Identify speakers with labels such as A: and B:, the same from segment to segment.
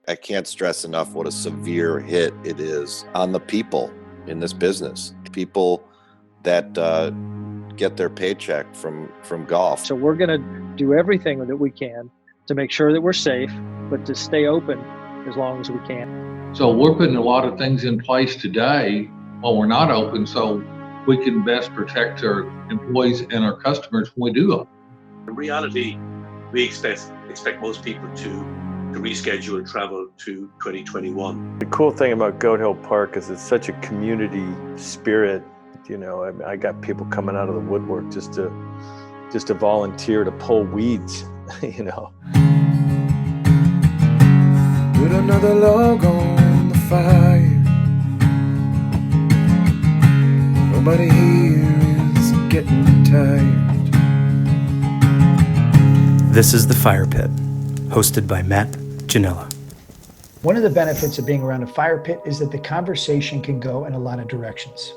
A: I can't stress enough what a severe hit it is on the people in this business, people that get their paycheck from golf.
B: So we're going to do everything that we can to make sure that we're safe, but to stay open as long as we can.
C: So we're putting a lot of things in place today while we're not open so we can best protect our employees and our customers when we do open.
D: In reality, we expect most people to reschedule travel to 2021.
E: The cool thing about Goat Hill Park is it's such a community spirit. You know, I got people coming out of the woodwork just to volunteer to pull weeds, you know.
F: Put another log on the fire. Nobody here is getting tired.
G: This is The Fire Pit, hosted by Matt Janella.
H: One of the benefits of being around a fire pit is that the conversation can go in a lot of directions.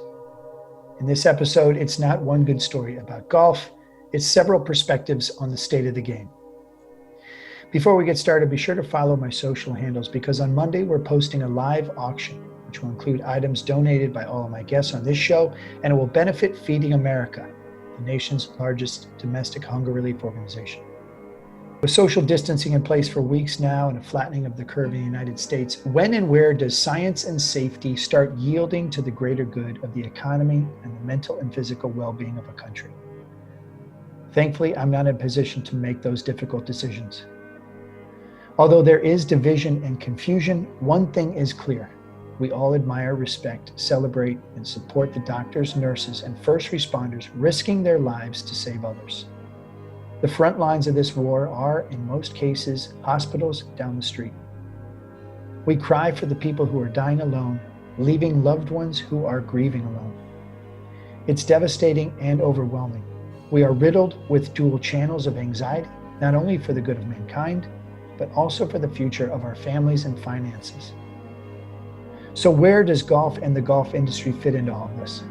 H: In this episode, it's not one good story about golf, it's several perspectives on the state of the game. Before we get started, be sure to follow my social handles because on Monday we're posting a live auction, which will include items donated by all of my guests on this show, and it will benefit Feeding America, the nation's largest domestic hunger relief organization. With social distancing in place for weeks now and a flattening of the curve in the United States, when and where does science and safety start yielding to the greater good of the economy and the mental and physical well-being of a country? Thankfully, I'm not in a position to make those difficult decisions. Although there is division and confusion, one thing is clear. We all admire, respect, celebrate, and support the doctors, nurses, and first responders risking their lives to save others. The front lines of this war are, in most cases, hospitals down the street. We cry for the people who are dying alone, leaving loved ones who are grieving alone. It's devastating and overwhelming. We are riddled with dual channels of anxiety, not only for the good of mankind, but also for the future of our families and finances. So where does golf and the golf industry fit into all of this?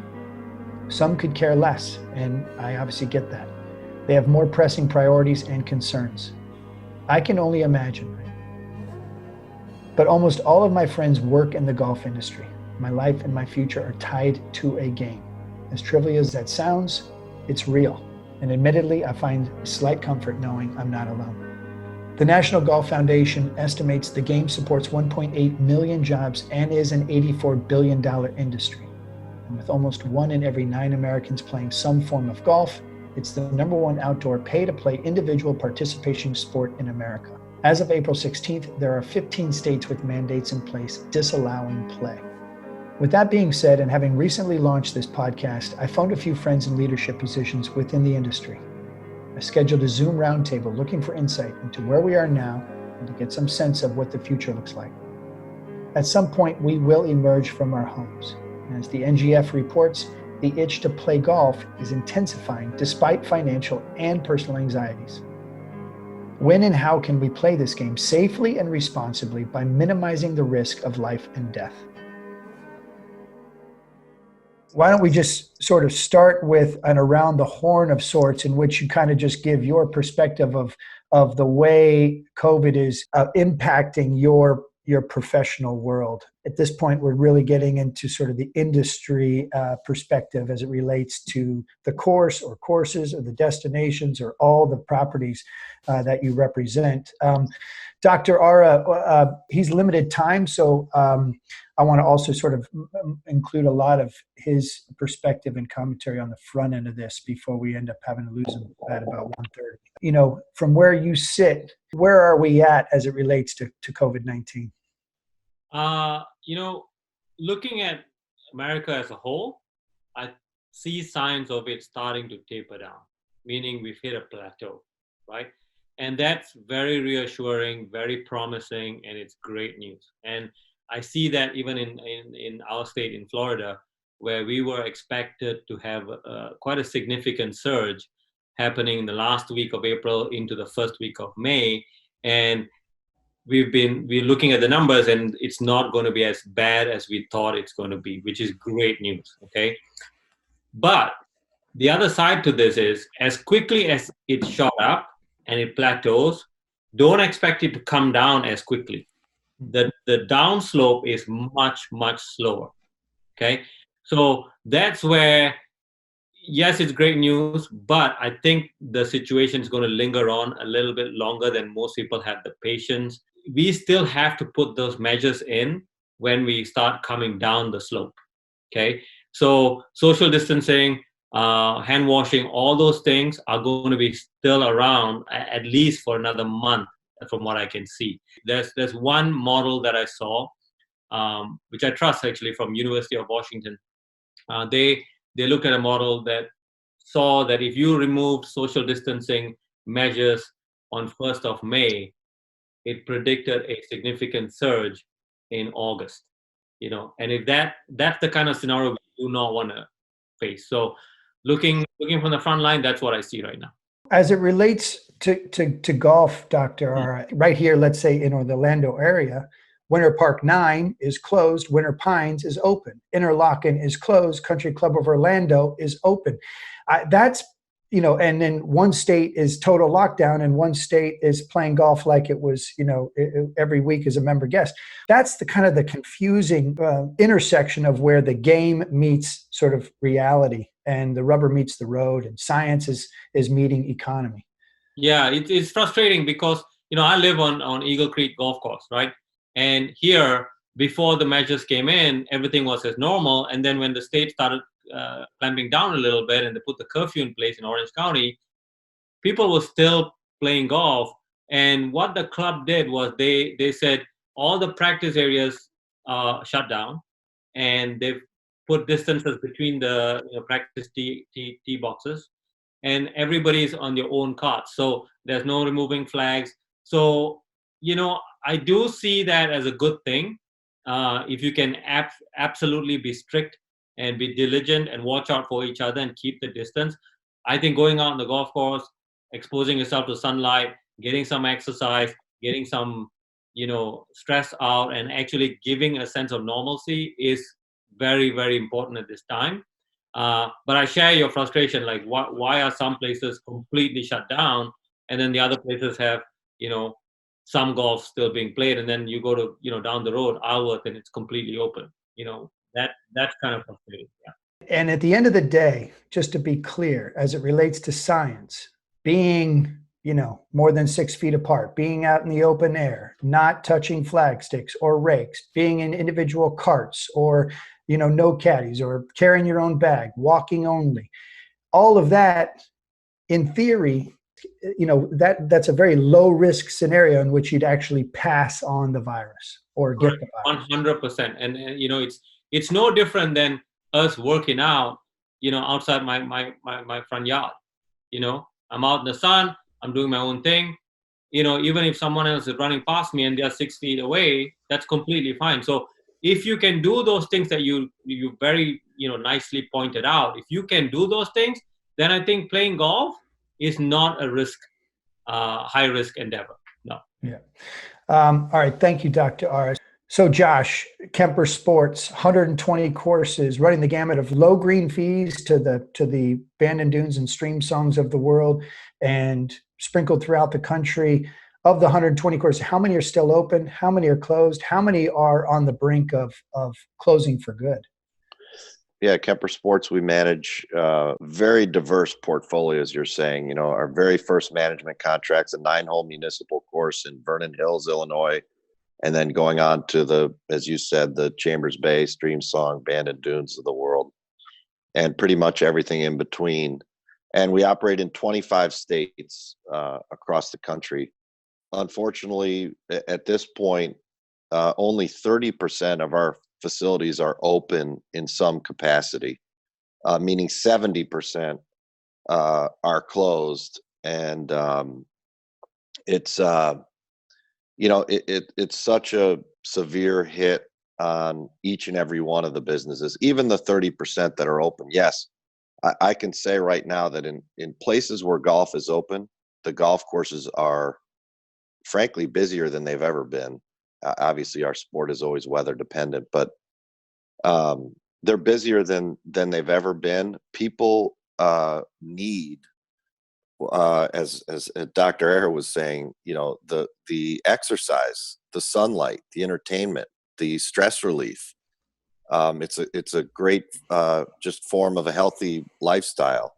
H: Some could care less, and I obviously get that. They have more pressing priorities and concerns. I can only imagine, right? But almost all of my friends work in the golf industry. My life and my future are tied to a game. As trivial as that sounds, it's real. And admittedly, I find slight comfort knowing I'm not alone. The National Golf Foundation estimates the game supports 1.8 million jobs and is an $84 billion industry. And with almost 1 in every 9 Americans playing some form of golf, it's the #1 outdoor pay-to-play individual participation sport in America. As of April 16th, there are 15 states with mandates in place disallowing play. With that being said, and having recently launched this podcast, I phoned a few friends in leadership positions within the industry. I scheduled a Zoom roundtable looking for insight into where we are now and to get some sense of what the future looks like. At some point, we will emerge from our homes. And as the NGF reports, the itch to play golf is intensifying despite financial and personal anxieties. When and how can we play this game safely and responsibly by minimizing the risk of life and death? Why don't we just sort of start with an around the horn of sorts in which you kind of just give your perspective of the way COVID is impacting your professional world. At this point, we're really getting into sort of the industry perspective as it relates to the course or courses or the destinations or all the properties that you represent. Dr. Ara, he's limited time, so I want to also sort of include a lot of his perspective and commentary on the front end of this before we end up having to lose him at about 1:30. You know, from where you sit, where are we at as it relates to COVID-19?
I: You know, looking at America as a whole, I see signs of it starting to taper down, meaning we've hit a plateau, right? And that's very reassuring, very promising, and it's great news. And I see that even in our state, in Florida, where we were expected to have quite a significant surge happening in the last week of April into the first week of May. And we're looking at the numbers, and it's not going to be as bad as we thought it's going to be, which is great news, okay? But the other side to this is, as quickly as it shot up and it plateaus, don't expect it to come down as quickly. the downslope is much, much slower. Okay. So that's where, yes, it's great news, but I think the situation is going to linger on a little bit longer than most people have the patience. We still have to put those measures in when we start coming down the slope. Okay. So social distancing, hand washing, all those things are going to be still around at least for another month, from what I can see. There's one model that I saw, which I trust actually, from University of Washington. They looked at a model that saw that if you remove social distancing measures on 1st of May, it predicted a significant surge in August. And if that's the kind of scenario we do not want to face. So looking from the front line, that's what I see right now.
H: As it relates to golf, Dr. Ara, right here, let's say in the Orlando area, Winter Park 9 is closed, Winter Pines is open, Interlochen is closed, Country Club of Orlando is open. That's, and then one state is total lockdown and one state is playing golf like it was, every week as a member guest. That's the kind of the confusing intersection of where the game meets sort of reality and the rubber meets the road, and science is meeting economy.
I: Yeah, it's frustrating because, I live on Eagle Creek Golf Course, right? And here, before the measures came in, everything was as normal. And then when the state started clamping down a little bit and they put the curfew in place in Orange County, people were still playing golf. And what the club did was they said all the practice areas shut down, and they've put distances between the practice tee boxes, and everybody's on their own carts. So there's no removing flags. So, I do see that as a good thing. If you can absolutely be strict and be diligent and watch out for each other and keep the distance, I think going out on the golf course, exposing yourself to sunlight, getting some exercise, getting some, stress out, and actually giving a sense of normalcy is very, very important at this time. But I share your frustration. Like, why are some places completely shut down, and then the other places have, some golf still being played, and then you go to, down the road, Ashworth, and it's completely open. That's kind of frustrating. Yeah.
H: And at the end of the day, just to be clear, as it relates to science, being, more than 6 feet apart, being out in the open air, not touching flag sticks or rakes, being in individual carts or, no caddies, or carrying your own bag, walking only, all of that, in theory, that's a very low risk scenario in which you'd actually pass on the virus or get the virus.
I: 100%. And it's no different than us working out, outside my front yard. I'm out in the sun, I'm doing my own thing. Even if someone else is running past me and they're 6 feet away, that's completely fine. So if you can do those things that you very, nicely pointed out, if you can do those things, then I think playing golf is not a high risk endeavor. No.
H: Yeah. All right. Thank you, Dr. Ara. So Josh, Kemper Sports, 120 courses, running the gamut of low green fees to the Bandon Dunes and Stream Songs of the world, and sprinkled throughout the country. Of the 120 courses, how many are still open? How many are closed? How many are on the brink of closing for good?
A: Yeah, Kemper Sports, we manage very diverse portfolios, you're saying. Our very first management contract's a 9-hole municipal course in Vernon Hills, Illinois, and then going on to as you said, the Chambers Bay, Stream Song, Bandon Dunes of the world, and pretty much everything in between. And we operate in 25 states across the country. Unfortunately, at this point, only 30% of our facilities are open in some capacity, meaning 70% are closed. And it's it's such a severe hit on each and every one of the businesses, even the 30% that are open. Yes, I can say right now that in places where golf is open, the golf courses are frankly busier than they've ever been. Obviously, our sport is always weather dependent, but they're busier than they've ever been. People need, as Dr. Ara was saying, the exercise, the sunlight, the entertainment, the stress relief. It's a great just form of a healthy lifestyle.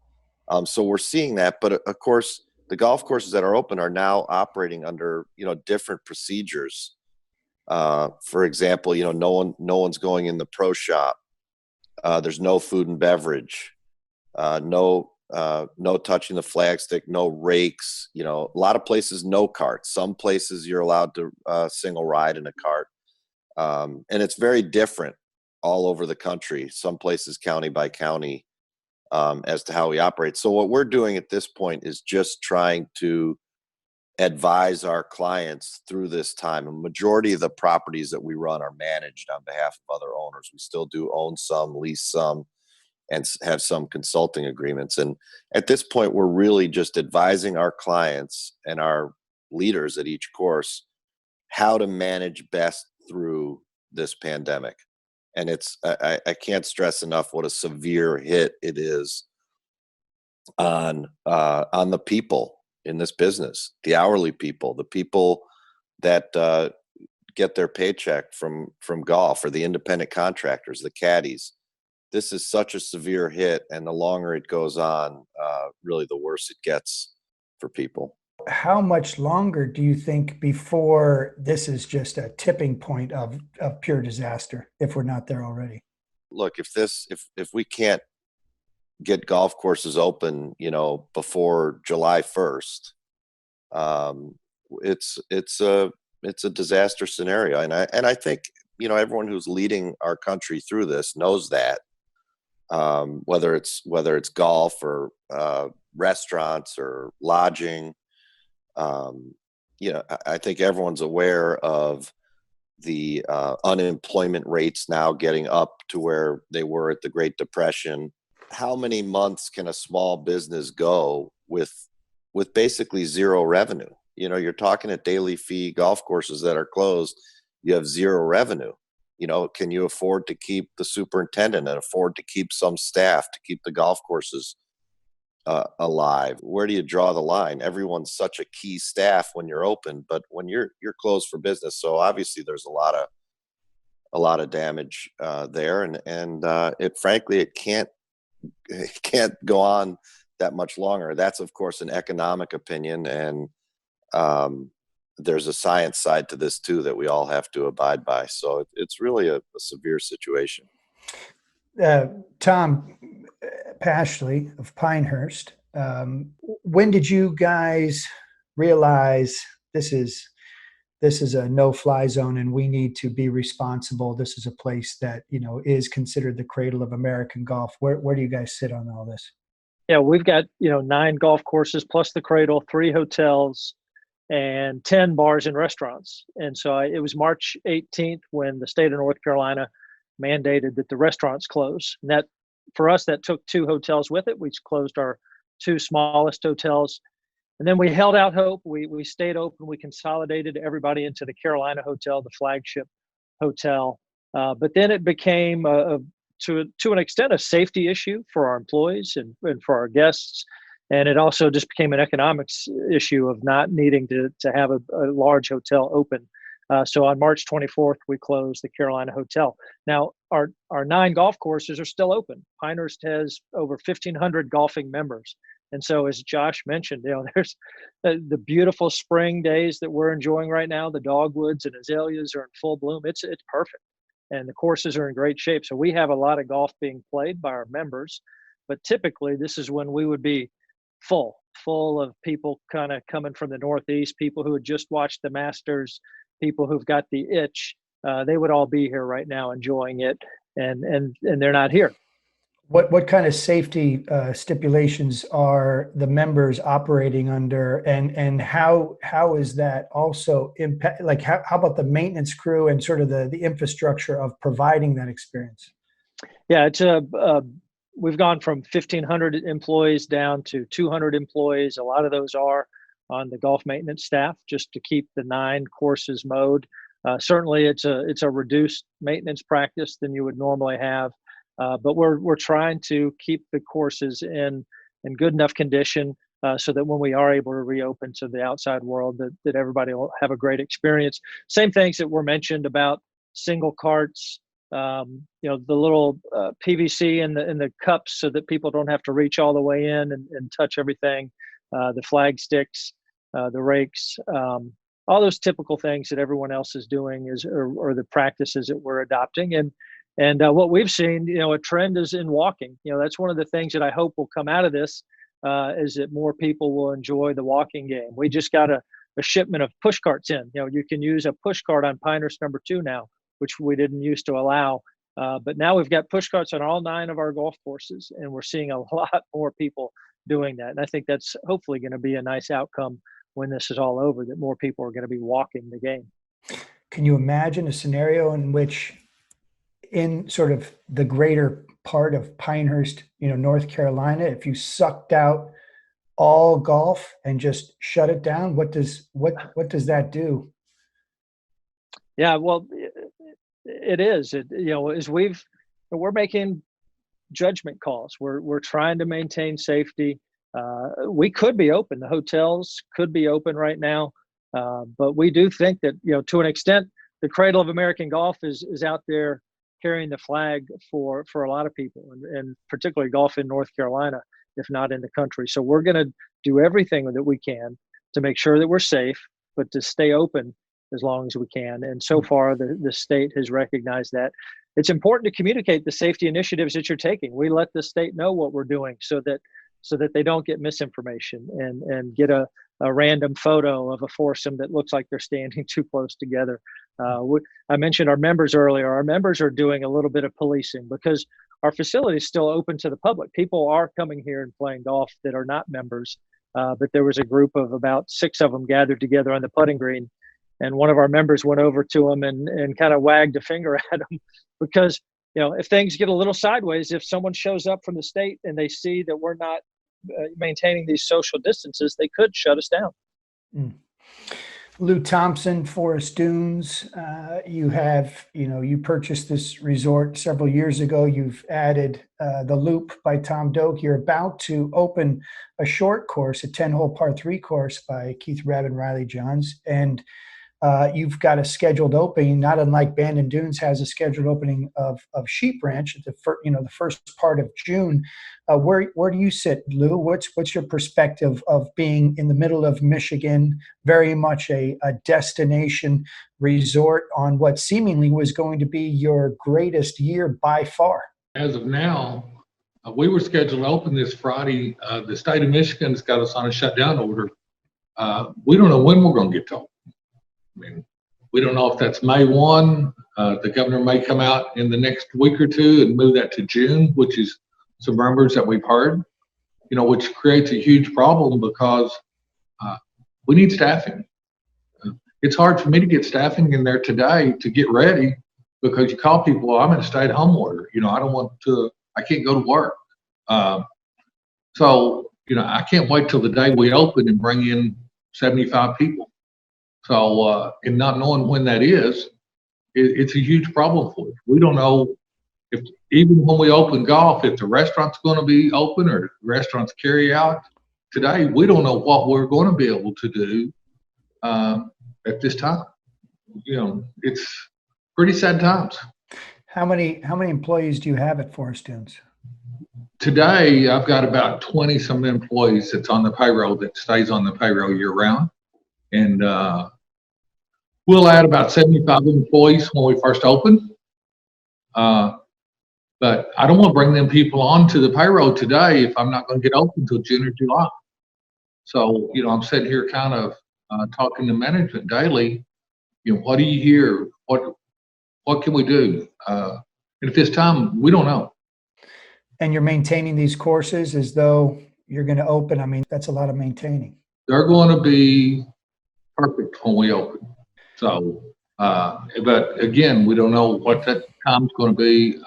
A: So we're seeing that, but of course, the golf courses that are open are now operating under different procedures. For example, no one's going in the pro shop. There's no food and beverage. No touching the flagstick. No rakes. A lot of places no carts. Some places you're allowed to single ride in a cart, and it's very different all over the country. Some places county by county. As to how we operate. So what we're doing at this point is just trying to advise our clients through this time. A majority of the properties that we run are managed on behalf of other owners. We still do own some, lease some, and have some consulting agreements. And at this point, we're really just advising our clients and our leaders at each course how to manage best through this pandemic. And I can't stress enough what a severe hit it is on the people in this business, the hourly people, the people that get their paycheck from golf, or the independent contractors, the caddies. This is such a severe hit, and the longer it goes on, really the worse it gets for people.
H: How much longer do you think before this is just a tipping point of pure disaster, if we're not there already?
A: Look, if we can't get golf courses open, before July 1st, it's a disaster scenario. And I think, everyone who's leading our country through this knows that, whether it's golf or restaurants or lodging. I think everyone's aware of the unemployment rates now getting up to where they were at the Great Depression. How many months can a small business go with basically zero revenue? You're talking at daily fee golf courses that are closed. You have zero revenue. Can you afford to keep the superintendent and afford to keep some staff to keep the golf courses alive? Where do you draw the line? Everyone's such a key staff when you're open, but when you're closed for business, so obviously there's a lot of damage there, and it can't go on that much longer. That's of course an economic opinion, and there's a science side to this too that we all have to abide by. So it's really a severe situation.
H: Tom Pashley of Pinehurst, when did you guys realize this is a no-fly zone and we need to be responsible? This is a place that is considered the cradle of American golf. Where do you guys sit on all this?
B: Yeah, we've got 9 golf courses plus the cradle, 3 hotels, and 10 bars and restaurants. And so it was March 18th when the state of North Carolina mandated that the restaurants close. And that, for us, that took 2 hotels with it. We closed our 2 smallest hotels, and then we held out hope. We stayed open. We consolidated everybody into the Carolina hotel, the flagship hotel. But then it became, to an extent, a safety issue for our employees and for our guests. And it also just became an economics issue of not needing to have a large hotel open. So on March 24th, we closed the Carolina Hotel. Now, our 9 golf courses are still open. Pinehurst has over 1,500 golfing members. And so, as Josh mentioned, there's the beautiful spring days that we're enjoying right now. The dogwoods and azaleas are in full bloom. It's perfect. And the courses are in great shape. So we have a lot of golf being played by our members. But typically, this is when we would be full of people kind of coming from the Northeast, people who had just watched the Masters, people who've got the itch. They would all be here right now enjoying it, and they're not here.
H: What kind of safety stipulations are the members operating under, and how is that also impact? Like how about the maintenance crew and sort of the infrastructure of providing that experience?
B: Yeah, it's we've gone from 1,500 employees down to 200 employees. A lot of those are on the golf maintenance staff, just to keep the 9 courses mowed. Certainly, it's a reduced maintenance practice than you would normally have, but we're trying to keep the courses in good enough condition. so that when we are able to reopen to the outside world, that everybody will have a great experience. Same things that were mentioned about single carts, the little PVC in the cups so that people don't have to reach all the way in and touch everything, the flag sticks, the rakes, all those typical things that everyone else is doing or the practices that we're adopting. And what we've seen, a trend is in walking. That's one of the things that I hope will come out of this, is that more people will enjoy the walking game. We just got a shipment of push carts in. You can use a push cart on Pinehurst number 2 now, which we didn't used to allow. But now we've got push carts on all 9 of our golf courses, and we're seeing a lot more people doing that. And I think that's hopefully going to be a nice outcome when this is all over, that more people are going to be walking the game.
H: Can you imagine a scenario in which, in sort of the greater part of Pinehurst, North Carolina, if you sucked out all golf and just shut it down, what does that do?
B: Yeah, well, it is. As we're making judgment calls. We're trying to maintain safety. We could be open. The hotels could be open right now, but we do think that to an extent, the cradle of American golf is out there carrying the flag for a lot of people, and particularly golf in North Carolina, if not in the country. So we're going to do everything that we can to make sure that we're safe, but to stay open as long as we can. And so far, the state has recognized that. It's important to communicate the safety initiatives that you're taking. We let the state know what we're doing so that they don't get misinformation and get a random photo of a foursome that looks like they're standing too close together. I mentioned our members earlier. Our members are doing a little bit of policing because our facility is still open to the public. People are coming here and playing golf that are not members. But there was a group of about 6 of them gathered together on the putting green. And one of our members went over to them and kind of wagged a finger at them because, if things get a little sideways, if someone shows up from the state and they see that we're not maintaining these social distances, they could shut us down.
H: Lew Thompson, Forest Dunes, you purchased this resort several years ago. You've added the Loop by Tom Doak. You're about to open a short course, a 10-hole par 3 course by Keith Rebb and Riley Johns. And you've got a scheduled opening, not unlike Bandon Dunes has a scheduled opening of Sheep Ranch at the first part of June. Where do you sit, Lew? What's your perspective of being in the middle of Michigan, very much a destination resort on what seemingly was going to be your greatest year by far? As of now,
C: We were scheduled to open this Friday. The state of Michigan's got us on a shutdown order. We don't know when we're going to get to open. I mean, we don't know if that's May 1. The governor may come out in the next week or two and move that to June, which is some rumors that we've heard, which creates a huge problem because we need staffing. It's hard for me to get staffing in there today to get ready because you call people, well, I'm in a stay-at-home order. I can't go to work. So I can't wait till the day we open and bring in 75 people. So, and not knowing when that is, it's a huge problem for us. We don't know if, even when we open golf, if the restaurant's going to be open or restaurants carry out. Today, we don't know what we're going to be able to do at this time. It's pretty sad times.
H: How many employees do you have at Forest Dunes?
C: Today, I've got about 20 some employees that's on the payroll that stays on the payroll year round. And we'll add about 75 employees when we first open. But I don't want to bring them people onto the payroll today if I'm not going to get open until June or July. So, I'm sitting here kind of talking to management daily. What do you hear? What can we do? And at this time, we don't know.
H: And you're maintaining these courses as though you're going to open. I mean, that's a lot of maintaining. They're
C: going to be perfect when we open. So, but again, we don't know what that time's going to be.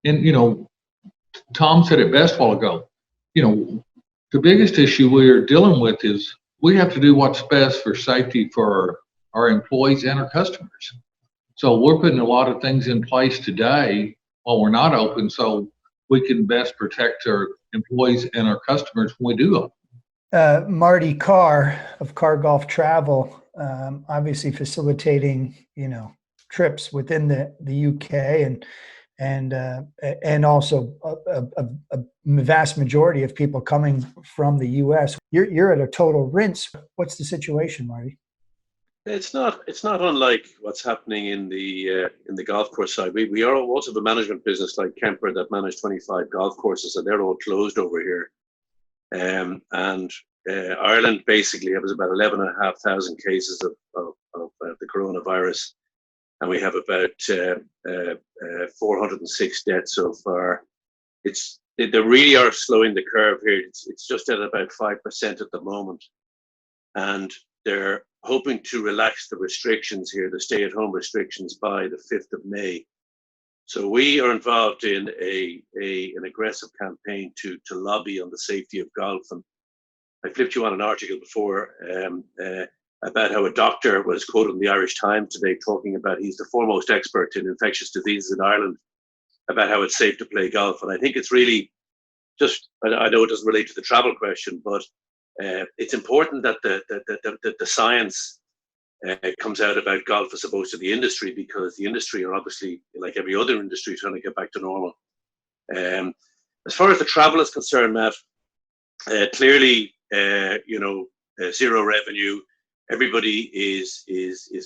C: And, Tom said it best a while ago, the biggest issue we're dealing with is we have to do what's best for safety for our employees and our customers. So we're putting a lot of things in place today while we're not open. So we can best protect our employees and our customers when we do open.
H: Marty Carr of Carr Golf Travel, obviously facilitating, trips within the UK and also a vast majority of people coming from the US. You're at a total rinse. What's the situation, Marty?
D: It's not unlike what's happening in the golf course side. We are also the management business like Kemper that manage 25 golf courses, and they're all closed over here. And Ireland basically has about 11,500 cases of the coronavirus, and we have about 406 deaths so far. They really are slowing the curve here. It's just at about 5% at the moment, and they're hoping to relax the restrictions here, the stay-at-home restrictions, by the 5th of May. So we are involved in an aggressive campaign to lobby on the safety of golf. And I flipped you on an article before about how a doctor was quoted in the Irish Times today talking about he's the foremost expert in infectious diseases in Ireland, about how it's safe to play golf. And I think it's really just, I know it doesn't relate to the travel question, but it's important that the science comes out about golf as opposed to the industry, because the industry are obviously, like every other industry, trying to get back to normal. As far as the travel is concerned, Matt, clearly, zero revenue. Everybody is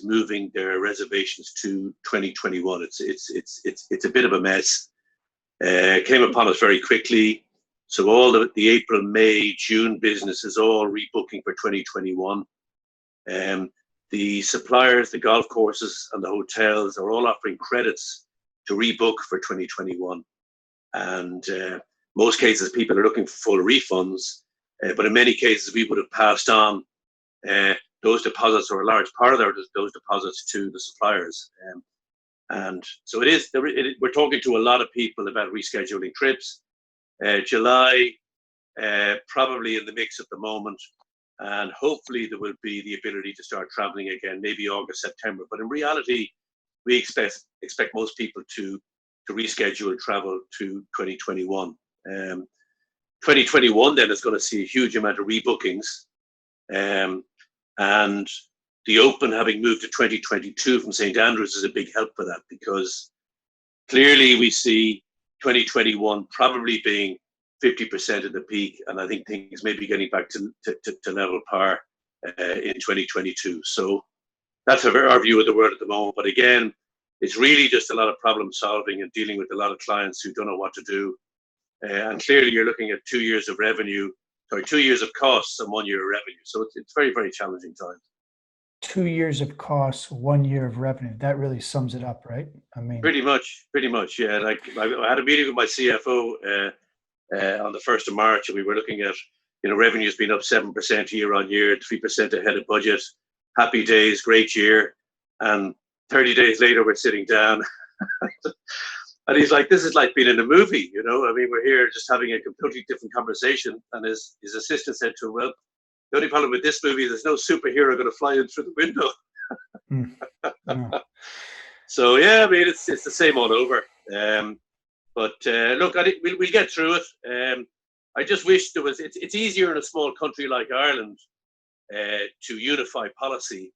D: moving their reservations to 2021. It's a bit of a mess. It came upon us very quickly. So all the April, May, June business is all rebooking for 2021. The suppliers, the golf courses and the hotels are all offering credits to rebook for 2021. And most cases, people are looking for full refunds. But in many cases, we would have passed on those deposits, or a large part of those deposits, to the suppliers. And so we're talking to a lot of people about rescheduling trips. July, probably in the mix at the moment, and hopefully there will be the ability to start traveling again, maybe August, September. But in reality, we expect most people to reschedule travel to 2021. 2021 then is going to see a huge amount of rebookings, and the Open having moved to 2022 from St Andrews is a big help for that, because clearly we see 2021 probably being 50% of the peak, and I think things may be getting back to level par in 2022. So that's our view of the world at the moment. But again, it's really just a lot of problem solving and dealing with a lot of clients who don't know what to do. And clearly you're looking at 2 years of revenue, 2 years of costs and 1 year of revenue. So it's very, very challenging times. 2
H: years of costs, 1 year of revenue. That really sums it up, right? I mean,
D: pretty much, yeah. Like I had a meeting with my CFO on the 1st of March, and we were looking at, revenue's been up 7% year on year, 3% ahead of budget. Happy days, great year. And 30 days later, we're sitting down. And he's like, this is like being in a movie, I mean, we're here just having a completely different conversation. And his assistant said to him, well, the only problem with this movie, there's no superhero going to fly in through the window. So, yeah, I mean, it's the same all over. But look, we'll get through it. I just wish there was, it's easier in a small country like Ireland to unify policy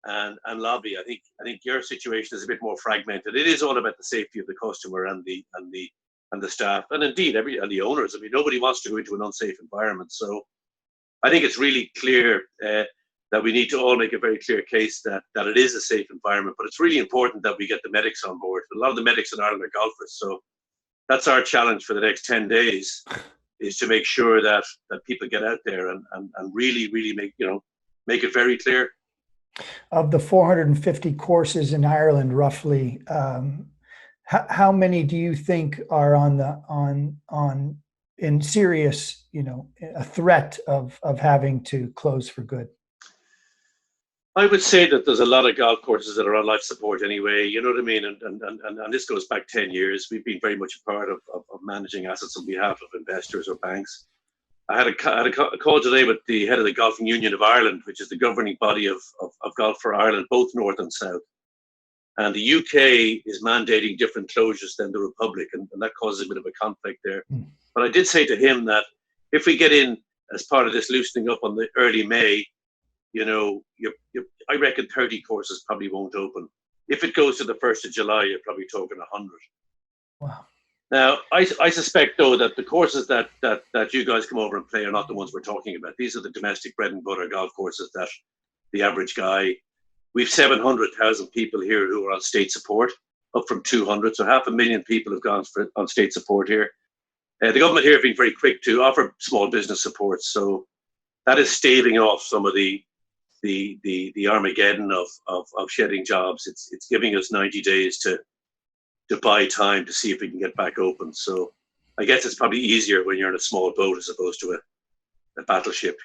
D: and lobby. I think your situation is a bit more fragmented. It is all about the safety of the customer and the staff, and indeed and the owners. I mean, nobody wants to go into an unsafe environment. So I think it's really clear that we need to all make a very clear case that it is a safe environment. But it's really important that we get the medics on board. A lot of the medics in Ireland are golfers, so that's our challenge for the next 10 days, is to make sure that people get out there and really make it very clear.
H: Of the 450 courses in Ireland, roughly, how many do you think are in serious, a threat of having to close for good?
D: I would say that there's a lot of golf courses that are on life support anyway. You know what I mean? And this goes back 10 years. We've been very much a part of managing assets on behalf of investors or banks. I had a call today with the head of the Golfing Union of Ireland, which is the governing body of golf for Ireland, both north and south. And the UK is mandating different closures than the Republic, and that causes a bit of a conflict there. But I did say to him that if we get in as part of this loosening up on the early May, I reckon 30 courses probably won't open. If it goes to the 1st of July, you're probably talking 100.
H: Wow.
D: Now, I suspect, though, that the courses that you guys come over and play are not the ones we're talking about. These are the domestic bread and butter golf courses that the average guy, we've 700,000 people here who are on state support, up from 200. So 500,000 people have gone on state support here. The government here have been very quick to offer small business support. So that is staving off some of the Armageddon of shedding jobs. It's giving us 90 days to buy time to see if we can get back open. So I guess it's probably easier when you're in a small boat as opposed to a battleship,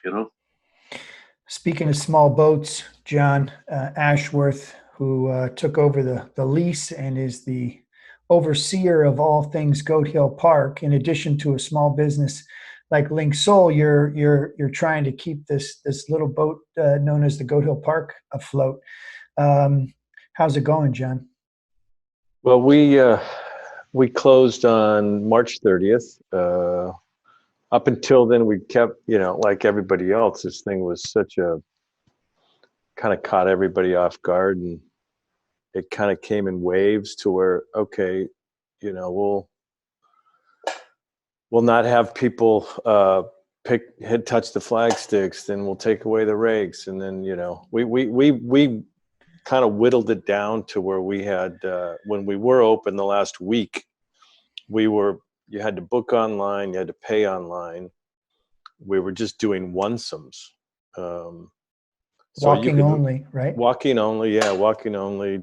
H: Speaking of small boats, John, Ashworth, who took over the lease and is the overseer of all things Goat Hill Park, in addition to a small business like Linksoul, you're trying to keep this little boat known as the Goat Hill Park afloat. How's it going, John?
E: Well, we closed on March 30th. Up until then, we kept, like everybody else, this thing was kind of caught everybody off guard, and it kind of came in waves to where, okay, we'll not have people touch the flag sticks, then we'll take away the rakes, and then we kind of whittled it down to where we had when we were open the last week, you had to book online, you had to pay online. We were just doing one-somes.
H: Walking only, right?
E: Walking only, yeah, walking only.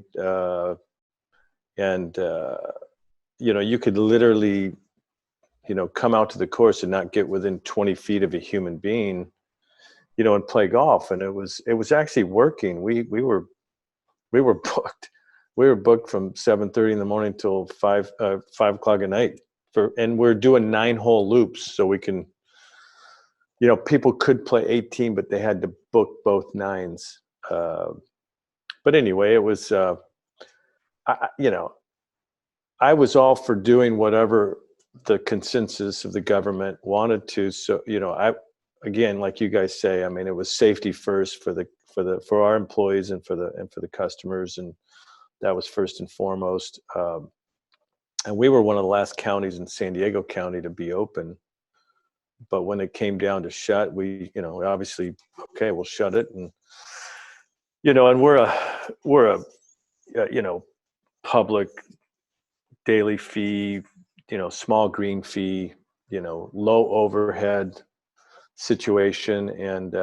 E: And you could literally, come out to the course and not get within 20 feet of a human being, and play golf. And it was actually working. We were booked. We were booked from 7:30 in the morning till 5 o'clock at night. And we're doing 9-hole loops, so we can, people could play 18, but they had to book both 9s. But anyway, it was, I was all for doing whatever the consensus of the government wanted to. So, again, like you guys say, I mean, it was safety first for our employees and for the customers, and that was first and foremost. And we were one of the last counties in San Diego County to be open. But when it came down to shut, we obviously, okay, we'll shut it. And, and we're a public daily fee, small green fee, low overhead situation. And,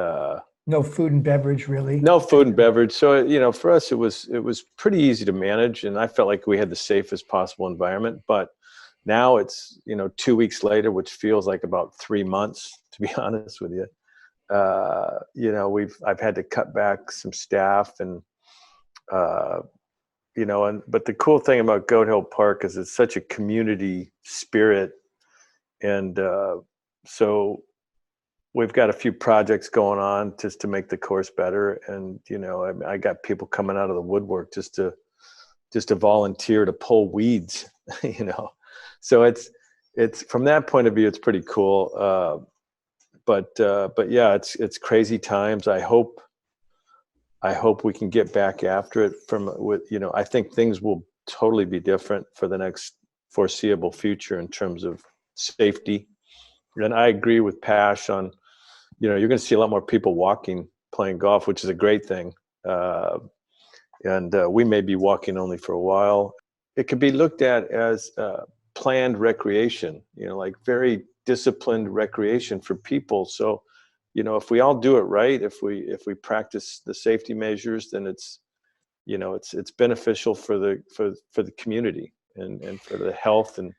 H: no food and beverage, really.
E: No food and beverage. So, for us, it was pretty easy to manage, and I felt like we had the safest possible environment. But now it's, 2 weeks later, which feels like about 3 months, to be honest with you. I've had to cut back some staff, and but the cool thing about Goat Hill Park is it's such a community spirit, and so we've got a few projects going on just to make the course better. And, I got people coming out of the woodwork just to volunteer to pull weeds, So it's from that point of view, it's pretty cool. But yeah, it's crazy times. I hope we can get back after it I think things will totally be different for the next foreseeable future in terms of safety. And I agree with Pash on, you're going to see a lot more people playing golf, which is a great thing. And we may be walking only for a while. It could be looked at as planned recreation, like very disciplined recreation for people. So, if we all do it right, if we practice the safety measures, then it's beneficial for the community and for the health and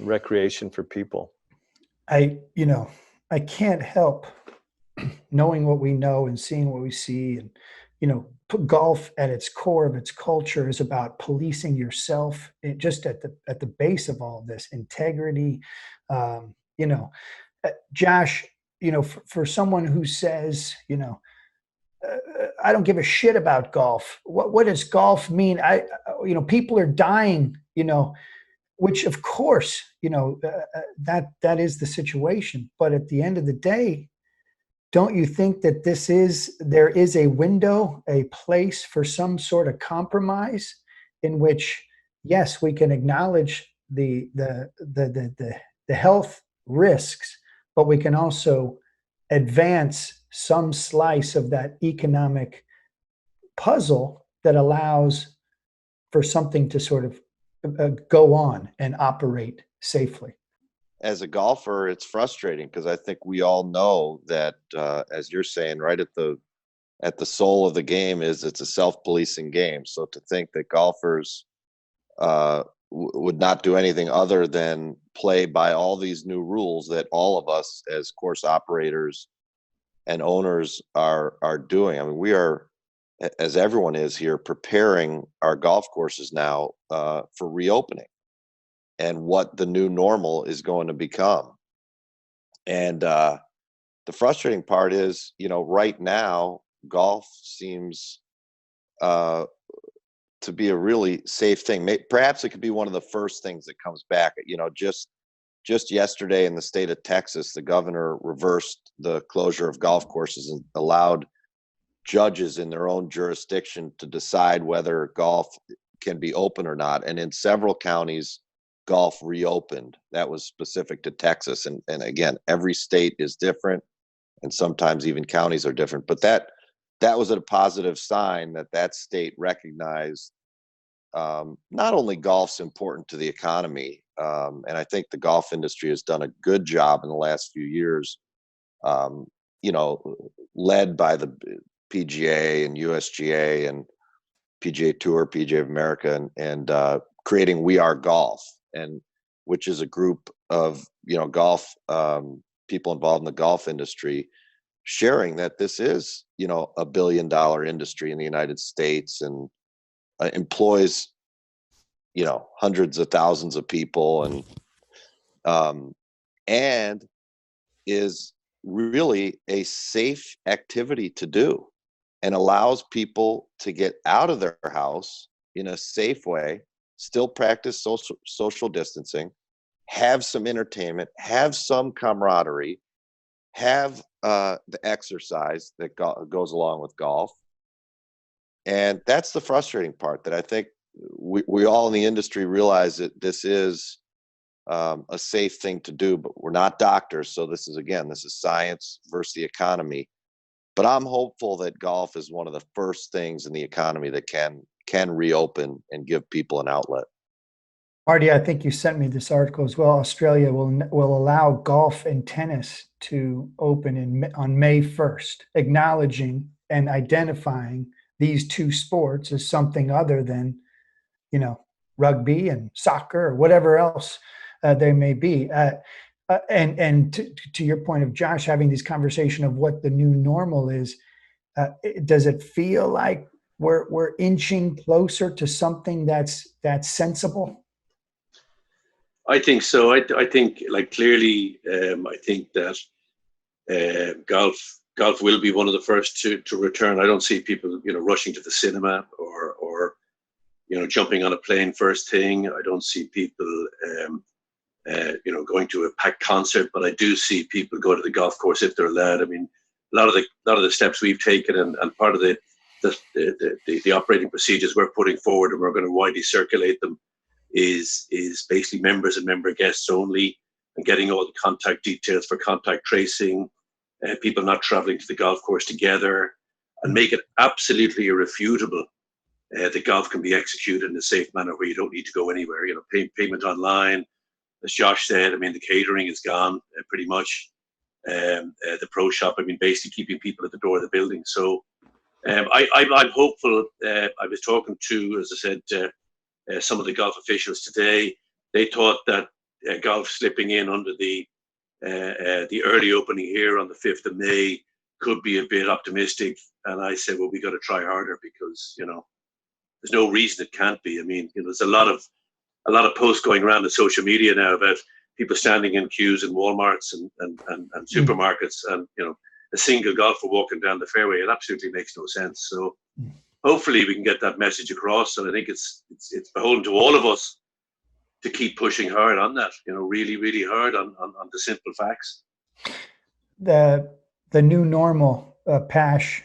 E: recreation for people.
H: I can't help knowing what we know and seeing what we see, and put golf at its core of its culture is about policing yourself. Just at the base of all of this, integrity. Josh, for someone who says, I don't give a shit about golf. What does golf mean? People are dying, which of course, that is the situation. But at the end of the day, don't you think that there is a window, a place for some sort of compromise in which, yes, we can acknowledge the health risks, but we can also advance some slice of that economic puzzle that allows for something to sort of go on and operate safely?
A: As a golfer, it's frustrating because I think we all know that, as you're saying, right at the soul of the game is it's a self-policing game. So to think that golfers would not do anything other than play by all these new rules that all of us as course operators and owners are doing. I mean, we are, as everyone is here, preparing our golf courses now for reopening and what the new normal is going to become. And the frustrating part is, right now, golf seems to be a really safe thing. Perhaps it could be one of the first things that comes back. Just yesterday in the state of Texas, the governor reversed the closure of golf courses and allowed judges in their own jurisdiction to decide whether golf can be open or not. And in several counties, golf reopened. That was specific to Texas. And again, every state is different, and sometimes even counties are different. But that was a positive sign that state recognized not only golf's important to the economy, and I think the golf industry has done a good job in the last few years, led by the PGA and USGA and PGA Tour, PGA of America, and creating We Are Golf, and which is a group of golf people involved in the golf industry sharing that this is $1 billion industry in the United States and employs hundreds of thousands of people and is really a safe activity to do and allows people to get out of their house in a safe way, still practice social distancing, have some entertainment, have some camaraderie, have the exercise that goes along with golf. And that's the frustrating part, that I think we all in the industry realize that this is a safe thing to do, but we're not doctors. So this is science versus the economy. But I'm hopeful that golf is one of the first things in the economy that can reopen and give people an outlet.
H: Marty, I think you sent me this article as well. Australia will allow golf and tennis to open on May 1st, acknowledging and identifying these two sports as something other than, rugby and soccer or whatever else they may be. And to your point of Josh having this conversation of what the new normal is, does it feel like we're inching closer to something that's sensible?
D: I think so. I think, clearly, I think that golf will be one of the first to return. I don't see people, rushing to the cinema or jumping on a plane first thing. I don't see people, going to a packed concert, but I do see people go to the golf course if they're allowed. I mean, a lot of the steps we've taken and part of the operating procedures we're putting forward, and we're going to widely circulate them, is basically members and member guests only, and getting all the contact details for contact tracing, people not traveling to the golf course together, and make it absolutely irrefutable that golf can be executed in a safe manner where you don't need to go anywhere. Payment online, as Josh said. I mean, the catering is gone pretty much. The pro shop, basically keeping people at the door of the building. So I'm hopeful. I was talking to, as I said, some of the golf officials today. They thought that golf slipping in under the early opening here on the 5th of May could be a bit optimistic. And I said, well, we got to try harder, because, there's no reason it can't be. There's a lot of posts going around on social media now about people standing in queues in Walmarts and supermarkets. And, a single golfer walking down the fairway. It absolutely makes no sense. So hopefully we can get that message across. And I think it's beholden to all of us to keep pushing hard on that, really, really hard on the simple facts.
H: The new normal, Pash.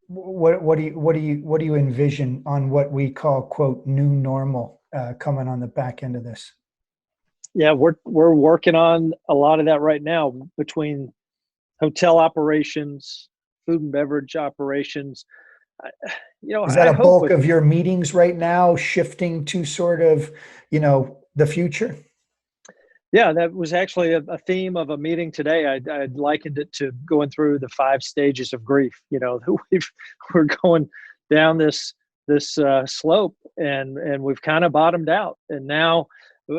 H: What do you envision on what we call, quote, new normal coming on the back end of this?
B: Yeah, we're working on a lot of that right now between hotel operations, food and beverage operations.
H: Is that a bulk of your meetings right now, shifting to sort of, the future?
B: Yeah, that was actually a theme of a meeting today. I likened it to going through the 5 stages of grief. We're going down this slope, and we've kind of bottomed out. And now,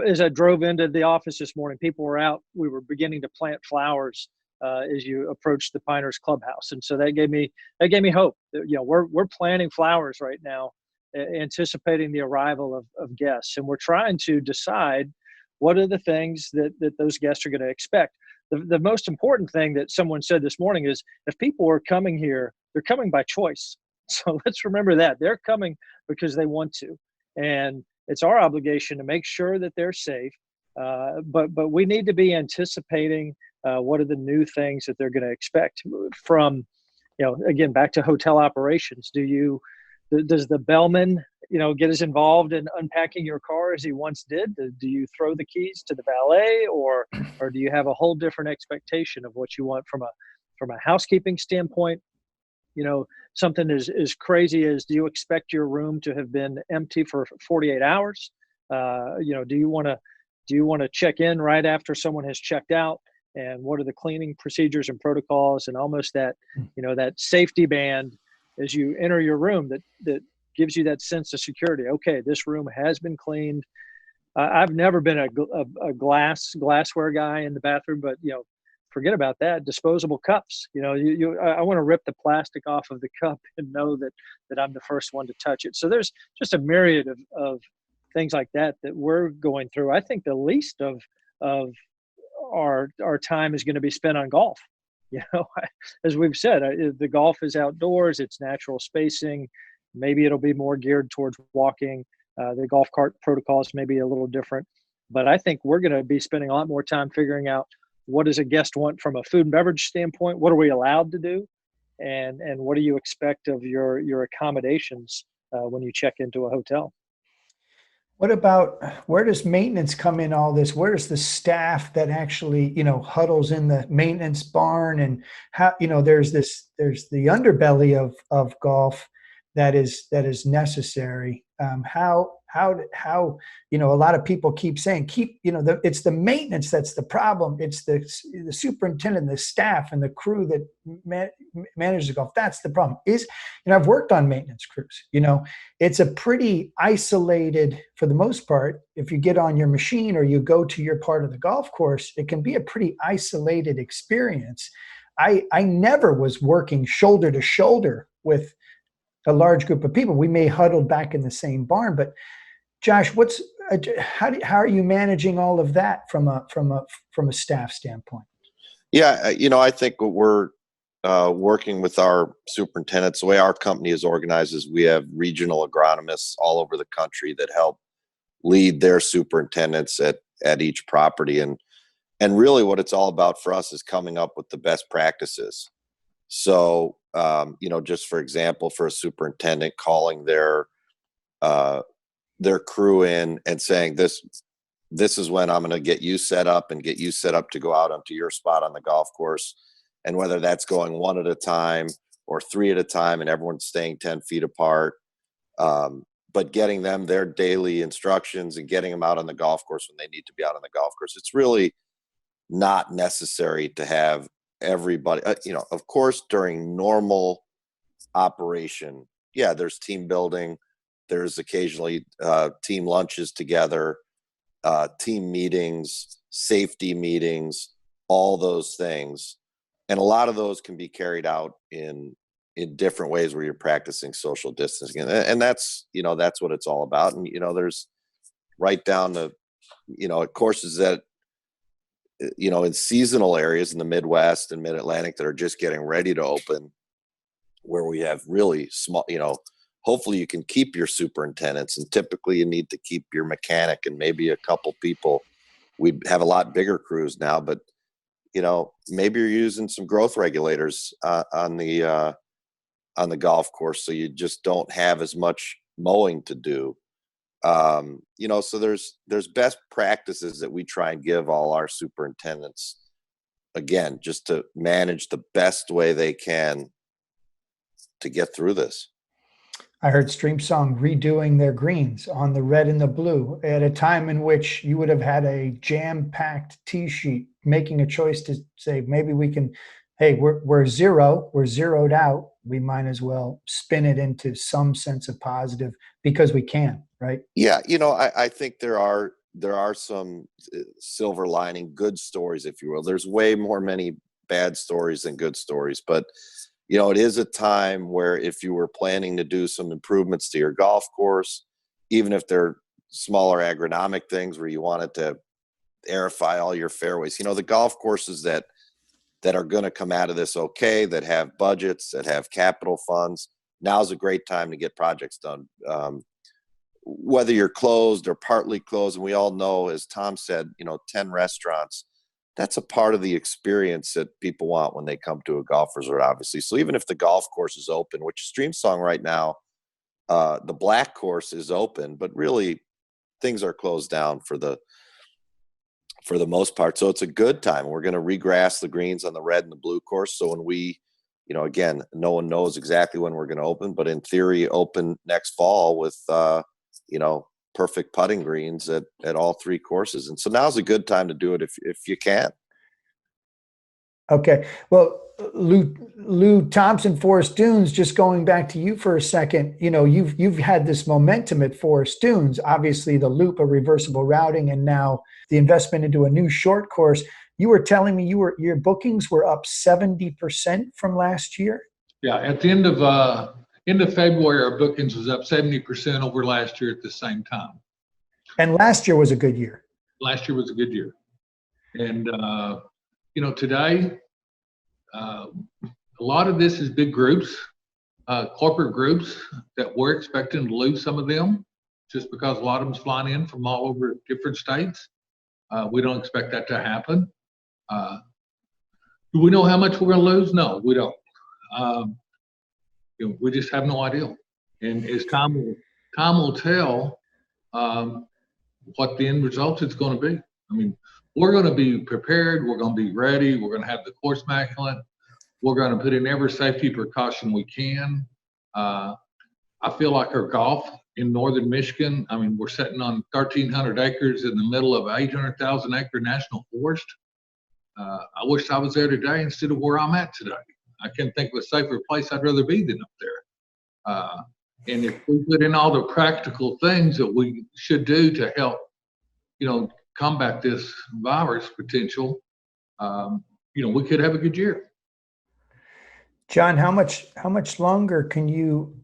B: as I drove into the office this morning, people were out. We were beginning to plant flowers as you approach the Pinehurst clubhouse, and so that gave me hope. We're planting flowers right now, anticipating the arrival of guests, and we're trying to decide what are the things that those guests are going to expect. The most important thing that someone said this morning is, if people are coming here, they're coming by choice. So let's remember that they're coming because they want to, and it's our obligation to make sure that they're safe. But we need to be anticipating what are the new things that they're going to expect from, again, back to hotel operations. Does the bellman, get as involved in unpacking your car as he once did? Do you throw the keys to the valet, or do you have a whole different expectation of what you want from a housekeeping standpoint? Something as crazy as, do you expect your room to have been empty for 48 hours? Do you want to check in right after someone has checked out? And what are the cleaning procedures and protocols, and almost that, that safety band as you enter your room that gives you that sense of security. Okay, this room has been cleaned. I've never been a glassware guy in the bathroom, but forget about that. Disposable cups. I want to rip the plastic off of the cup and know that I'm the first one to touch it. So there's just a myriad of things like that we're going through. I think the least of our time is going to be spent on golf. As we've said, the golf is outdoors. It's natural spacing. Maybe it'll be more geared towards walking. The golf cart protocols may be a little different, but I think we're going to be spending a lot more time figuring out, what does a guest want from a food and beverage standpoint? What are we allowed to do? And what do you expect of your accommodations when you check into a hotel?
H: What about, where does maintenance come in all this? Where does the staff that actually, huddles in the maintenance barn, and how, there's the underbelly of golf that is necessary. How a lot of people keep saying, it's the maintenance that's the problem. It's the superintendent, the staff, and the crew that manages the golf. That's the problem. I've worked on maintenance crews. It's a pretty isolated, for the most part. If you get on your machine or you go to your part of the golf course, it can be a pretty isolated experience. I never was working shoulder to shoulder with a large group of people. We may huddle back in the same barn, but Josh, how are you managing all of that from a staff standpoint?
A: Yeah, I think what we're working with our superintendents, the way our company is organized is we have regional agronomists all over the country that help lead their superintendents at each property. And really what it's all about for us is coming up with the best practices. So, just for example, for a superintendent, calling their crew in and saying, this is when I'm going to get you set up to go out onto your spot on the golf course. And whether that's going one at a time or three at a time and everyone's staying 10 feet apart, but getting them their daily instructions and getting them out on the golf course when they need to be out on the golf course. It's really not necessary to have everybody, of course, during normal operation, there's team building, there's occasionally team lunches together, team meetings, safety meetings, all those things. And a lot of those can be carried out in different ways where you're practicing social distancing. And that's what it's all about. And, there's right down to, courses that in seasonal areas in the Midwest and Mid-Atlantic that are just getting ready to open, where we have really small, hopefully you can keep your superintendents, and typically you need to keep your mechanic and maybe a couple people. We have a lot bigger crews now, but maybe you're using some growth regulators on the golf course, so you just don't have as much mowing to do. So there's best practices that we try and give all our superintendents, again, just to manage the best way they can to get through this.
H: I heard Stream Song redoing their greens on the red and the blue at a time in which you would have had a jam-packed tee sheet, making a choice to say, maybe we can, hey, we're zeroed out. We might as well spin it into some sense of positive because we can, right?
A: Yeah. I think there are some silver lining, good stories, if you will. There's way more many bad stories than good stories, but it is a time where if you were planning to do some improvements to your golf course, even if they're smaller agronomic things where you wanted to aerify all your fairways, the golf courses that are going to come out of this okay, that have budgets, that have capital funds, now's a great time to get projects done. Whether you're closed or partly closed, and we all know, as Tom said, 10 restaurants, that's a part of the experience that people want when they come to a golf resort, obviously. So even if the golf course is open, which Stream Song right now, the black course is open, but really things are closed down for the most part. So it's a good time. We're going to regrass the greens on the red and the blue course. So when we, again, no one knows exactly when we're going to open, but in theory, open next fall with, perfect putting greens at all three courses. And so now's a good time to do it if you can.
H: Okay. Well, Lew Thompson, Forest Dunes, just going back to you for a second, you've had this momentum at Forest Dunes, obviously the loop of reversible routing, and now the investment into a new short course. You were telling me your bookings were up 70% from last year.
C: Yeah. At the end of February, our bookings was up 70% over last year at the same time.
H: And last year was a good year.
C: Last year was a good year. And, today, a lot of this is big groups, corporate groups that we're expecting to lose some of them just because a lot of them's flying in from all over different states. We don't expect that to happen. Do we know how much we're going to lose? No, we don't. We just have no idea. And as time will tell what the end result is going to be. I mean, we're going to be prepared. We're going to be ready. We're going to have the course immaculate. We're going to put in every safety precaution we can. I feel like our golf in northern Michigan, I mean, we're sitting on 1,300 acres in the middle of an 800,000 acre national forest. I wish I was there today instead of where I'm at today. I can't think of a safer place I'd rather be than up there. And if we put in all the practical things that we should do to help, combat this virus potential, we could have a good year.
H: John, how much longer can you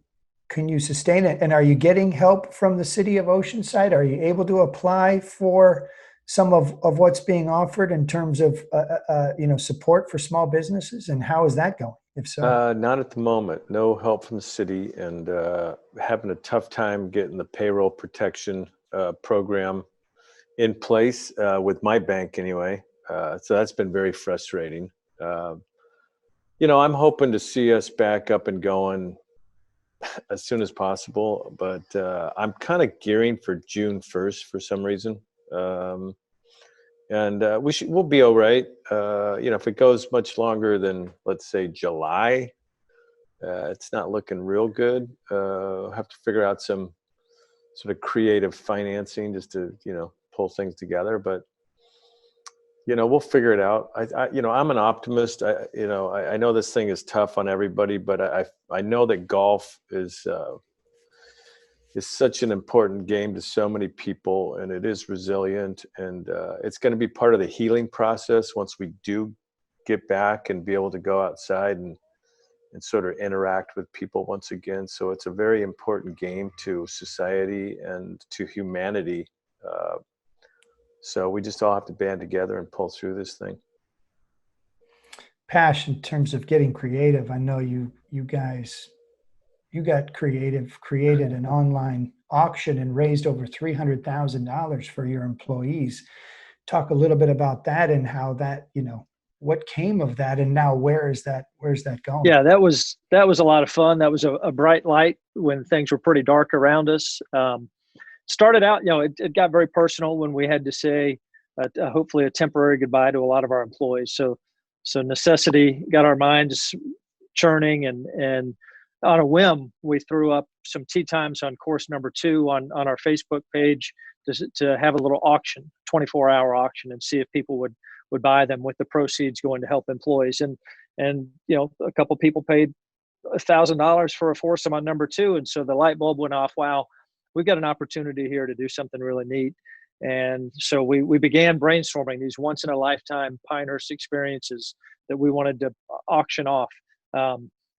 H: sustain it? And are you getting help from the city of Oceanside? Are you able to apply for some of what's being offered in terms of support for small businesses? And how is that going, if so?
E: Not at the moment. No help from the city, and having a tough time getting the payroll protection program in place with my bank anyway. So that's been very frustrating. I'm hoping to see us back up and going as soon as possible, but I'm kind of gearing for June 1st for some reason. And we'll be all right. If it goes much longer than, let's say, July, it's not looking real good. I'll have to figure out some sort of creative financing just to, pull things together. But, we'll figure it out. I'm an optimist. I know this thing is tough on everybody, but I know that golf is such an important game to so many people, and it is resilient, and it's going to be part of the healing process once we do get back and be able to go outside and sort of interact with people once again. So it's a very important game to society and to humanity. So we just all have to band together and pull through this thing.
H: Pash, in terms of getting creative, I know you guys, you got creative, created an online auction and raised over $300,000 for your employees. Talk a little bit about that and how that, what came of that, and now where's that going?
B: Yeah, that was a lot of fun. That was a bright light when things were pretty dark around us. Started out, it got very personal when we had to say hopefully a temporary goodbye to a lot of our employees. So necessity got our minds churning, and on a whim, we threw up some tee times on course number 2 on our Facebook page to have a little auction, 24-hour auction, and see if people would buy them, with the proceeds going to help employees. And a couple people paid $1,000 for a foursome on number 2, and so the light bulb went off. Wow, we've got an opportunity here to do something really neat. And so we began brainstorming these once in a lifetime Pinehurst experiences that we wanted to auction off.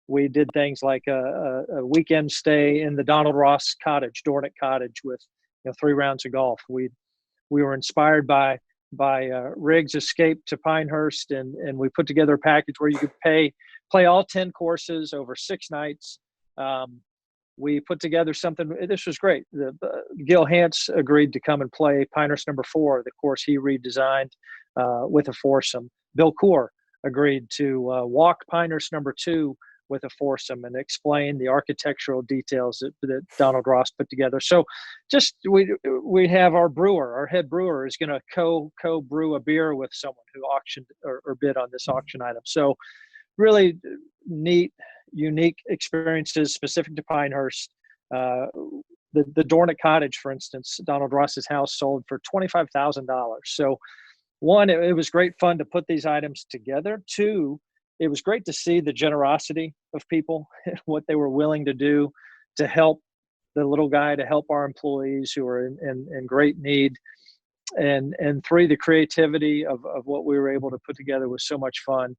B: We did things like a weekend stay in the Donald Ross Cottage, Dornick Cottage, with 3 rounds of golf. We were inspired by Riggs' escape to Pinehurst, and we put together a package where you could play all 10 courses over 6 nights. We put together something. This was great. Gil Hance agreed to come and play Pinehurst number 4, the course he redesigned with a foursome. Bill Coore agreed to walk Pinehurst number 2 with a foursome and explain the architectural details that Donald Ross put together. So just we have our head brewer is going to co-brew a beer with someone who auctioned or bid on this auction item. So really neat, unique experiences specific to Pinehurst. The Dornick Cottage, for instance, Donald Ross's house sold for $25,000. So one, it was great fun to put these items together. 2, it was great to see the generosity of people, what they were willing to do to help the little guy, to help our employees who are in great need. And 3, the creativity of what we were able to put together was so much fun.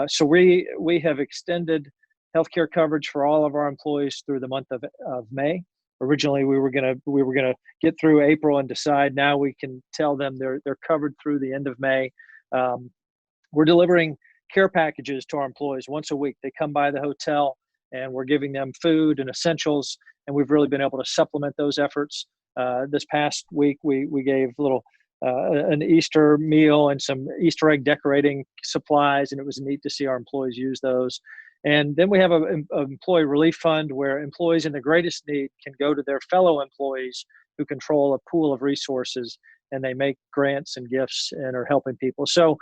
B: So we have extended healthcare coverage for all of our employees through the month of May. Originally, we were gonna get through April and decide. Now we can tell them they're covered through the end of May. We're delivering care packages to our employees once a week. They come by the hotel, and we're giving them food and essentials, and we've really been able to supplement those efforts. This past week, we gave an Easter meal and some Easter egg decorating supplies, and it was neat to see our employees use those. And then we have an employee relief fund where employees in the greatest need can go to their fellow employees who control a pool of resources, and they make grants and gifts and are helping people. So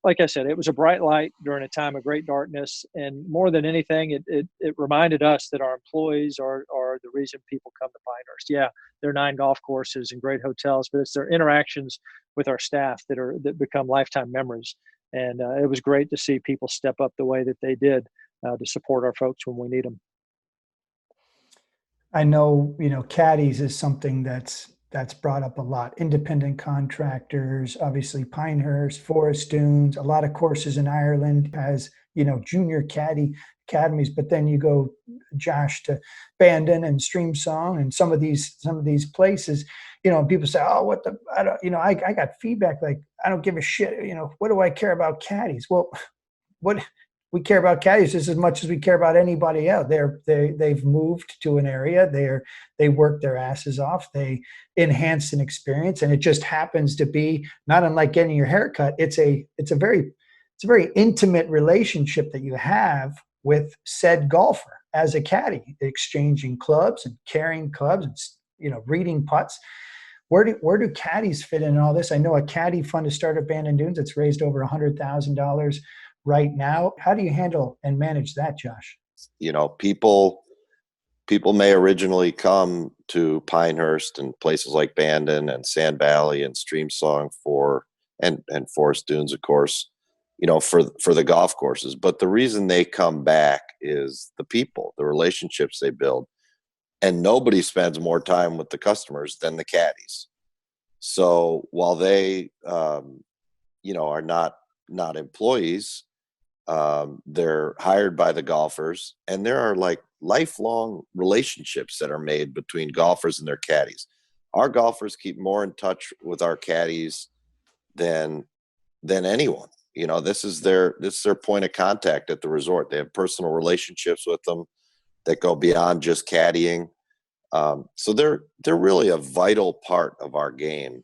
B: like I said, it was a bright light during a time of great darkness. And more than anything, it reminded us that our employees are the reason people come to Pinehurst. Yeah, there are 9 golf courses and great hotels, but it's their interactions with our staff that become lifetime memories. And it was great to see people step up the way that they did to support our folks when we need them.
H: I know, caddies is something that's brought up a lot. Independent contractors, obviously Pinehurst, Forest Dunes, a lot of courses in Ireland has, junior caddy academies, but then you go, Josh, to Bandon and Streamsong and some of these places, people say, oh, I got feedback like, I don't give a shit. What do I care about caddies? Well, we care about caddies just as much as we care about anybody else. They've moved to an area. They work their asses off. They enhance an experience, and it just happens to be not unlike getting your hair cut. It's a very intimate relationship that you have with said golfer as a caddy, exchanging clubs and carrying clubs and reading putts. Where do caddies fit in all this? I know a caddy fund to start at Bandon Dunes. It's raised over $100,000 right now. How do you handle and manage that, Josh?
A: People may originally come to Pinehurst and places like Bandon and Sand Valley and Streamsong and Forest Dunes, of course, for the golf courses. But the reason they come back is the people, the relationships they build. And nobody spends more time with the customers than the caddies. So while they, are not employees, they're hired by the golfers, and there are like lifelong relationships that are made between golfers and their caddies. our golfers keep more in touch with our caddies than anyone. You know, this is their point of contact at the resort. They have personal relationships with them that go beyond just caddying. So they're really a vital part of our game,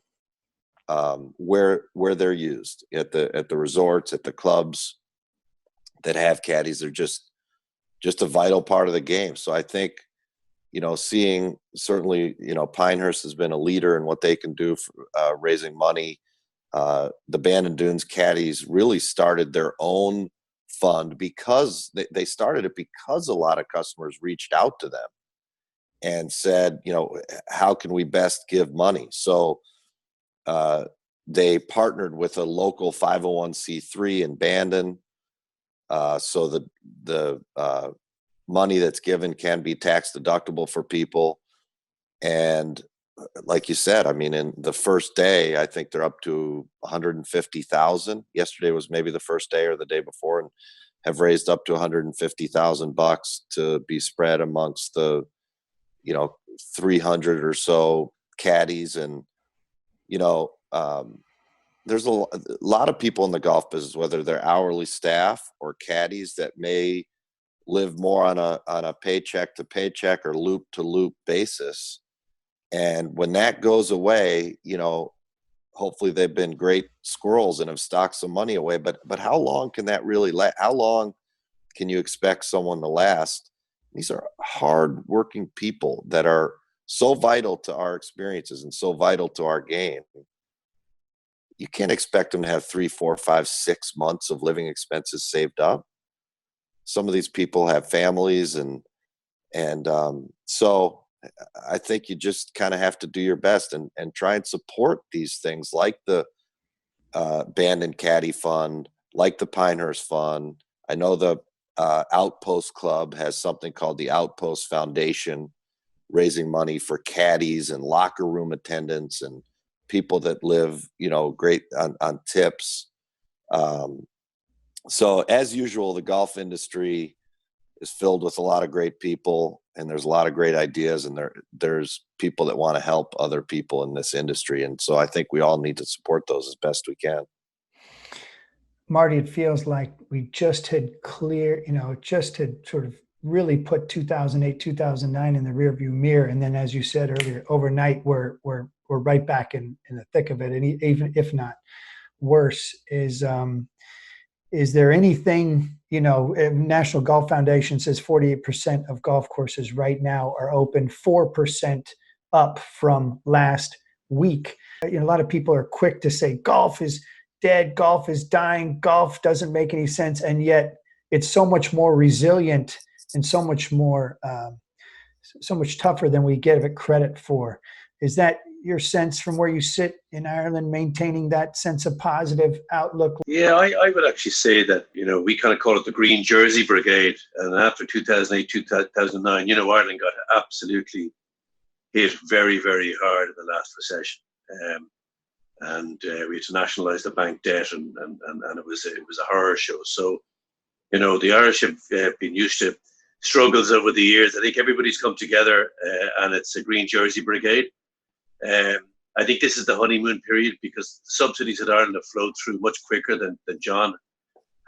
A: where they're used at the resorts, at the clubs that have caddies. They're just a vital part of the game. So I think, you know, seeing certainly, you know, Pinehurst has been a leader in what they can do for raising money. The Bandon Dunes caddies really started their own fund because they started it because a lot of customers reached out to them and said, you know, how can we best give money? So they partnered with a local 501c3 in Bandon. So the money that's given can be tax deductible for people. And like you said, I mean, in the first day, I think they're up to 150,000. Yesterday was maybe the first day or the day before, and have raised up to 150,000 bucks to be spread amongst the, you know, 300 or so caddies. And, you know, there's a lot of people in the golf business, whether they're hourly staff or caddies, that may live more on a paycheck to paycheck or loop to loop basis. And when that goes away, you know, hopefully they've been great squirrels and have stocked some money away. But how long can that really last? How long can you expect someone to last? These are hard-working people that are so vital to our experiences and so vital to our game. You can't expect them to have 3, 4, 5, 6 months of living expenses saved up. Some of these people have families, and so I think you just kind of have to do your best and try and support these things like the Bandon Caddy Fund, like the Pinehurst Fund. I know the Outpost Club has something called the Outpost Foundation, raising money for caddies and locker room attendants and people that live, you know, great on tips. So as usual, the golf industry is filled with a lot of great people, and there's a lot of great ideas, and there's people that want to help other people in this industry. And so I think we all need to support those as best we can.
H: Marty, it feels like we just had sort of really put 2008, 2009 in the rearview mirror. And then, as you said earlier, overnight, we're right back in the thick of it. And even if not worse, is there anything, you know, National Golf Foundation says 48% of golf courses right now are open, 4% up from last week. You know, a lot of people are quick to say golf is dead, golf is dying, golf doesn't make any sense. And yet it's so much more resilient and so much more, so much tougher than we give it credit for. Is that your sense from where you sit in Ireland, maintaining that sense of positive outlook?
D: Yeah, I would actually say that, you know, we kind of call it the Green Jersey Brigade. And after 2008, 2009, you know, Ireland got absolutely hit very, very hard in the last recession. And we had to nationalise the bank debt, and it was a horror show. So, you know, the Irish have been used to struggles over the years. I think everybody's come together, and it's a Green Jersey Brigade. I think this is the honeymoon period because the subsidies that Ireland have flowed through much quicker than John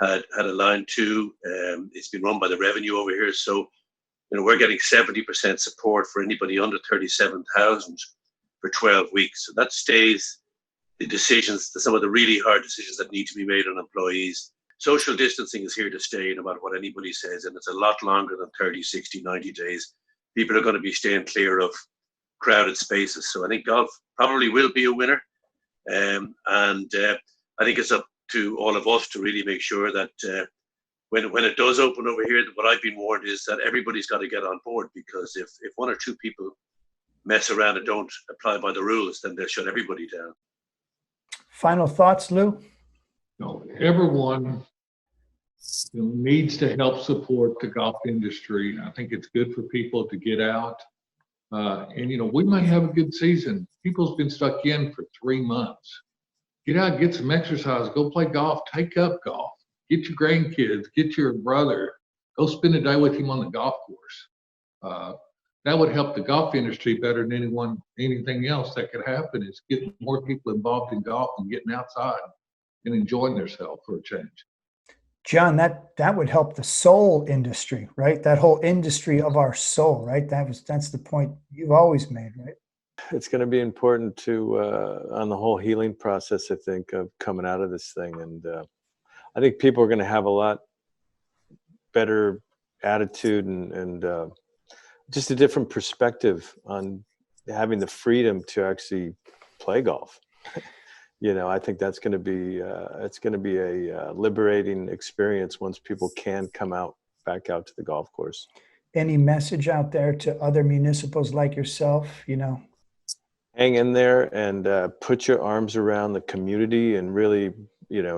D: had aligned to. It's been run by the revenue over here. So, you know, we're getting 70% support for anybody under 37,000 for 12 weeks. So that stays the decisions, some of the really hard decisions that need to be made on employees. Social distancing is here to stay no matter what anybody says, and it's a lot longer than 30, 60, 90 days. People are going to be staying clear of crowded spaces. So I think golf probably will be a winner. And I think it's up to all of us to really make sure that when it does open over here, what I've been warned is that everybody's got to get on board, because if one or two people mess around and don't apply by the rules, then they'll shut everybody down.
H: Final thoughts, Lew?
C: No, everyone needs to help support the golf industry. I think it's good for people to get out. And, you know, we might have a good season. People's been stuck in for 3 months. Get out, get some exercise, go play golf, take up golf, get your grandkids, get your brother, go spend a day with him on the golf course. that would help the golf industry better than anything else that could happen, is getting more people involved in golf and getting outside and enjoying themselves for a change.
H: John, that would help the soul industry, right? That whole industry of our soul, right? That's the point you've always made, right?
E: It's going to be important to on the whole healing process, I think, of coming out of this thing. And I think people are going to have a lot better attitude and just a different perspective on having the freedom to actually play golf. I think that's going to be it's going to be a liberating experience once people can come back out to the golf course.
H: Any message out there to other municipals like yourself?
E: Hang in there and put your arms around the community and really,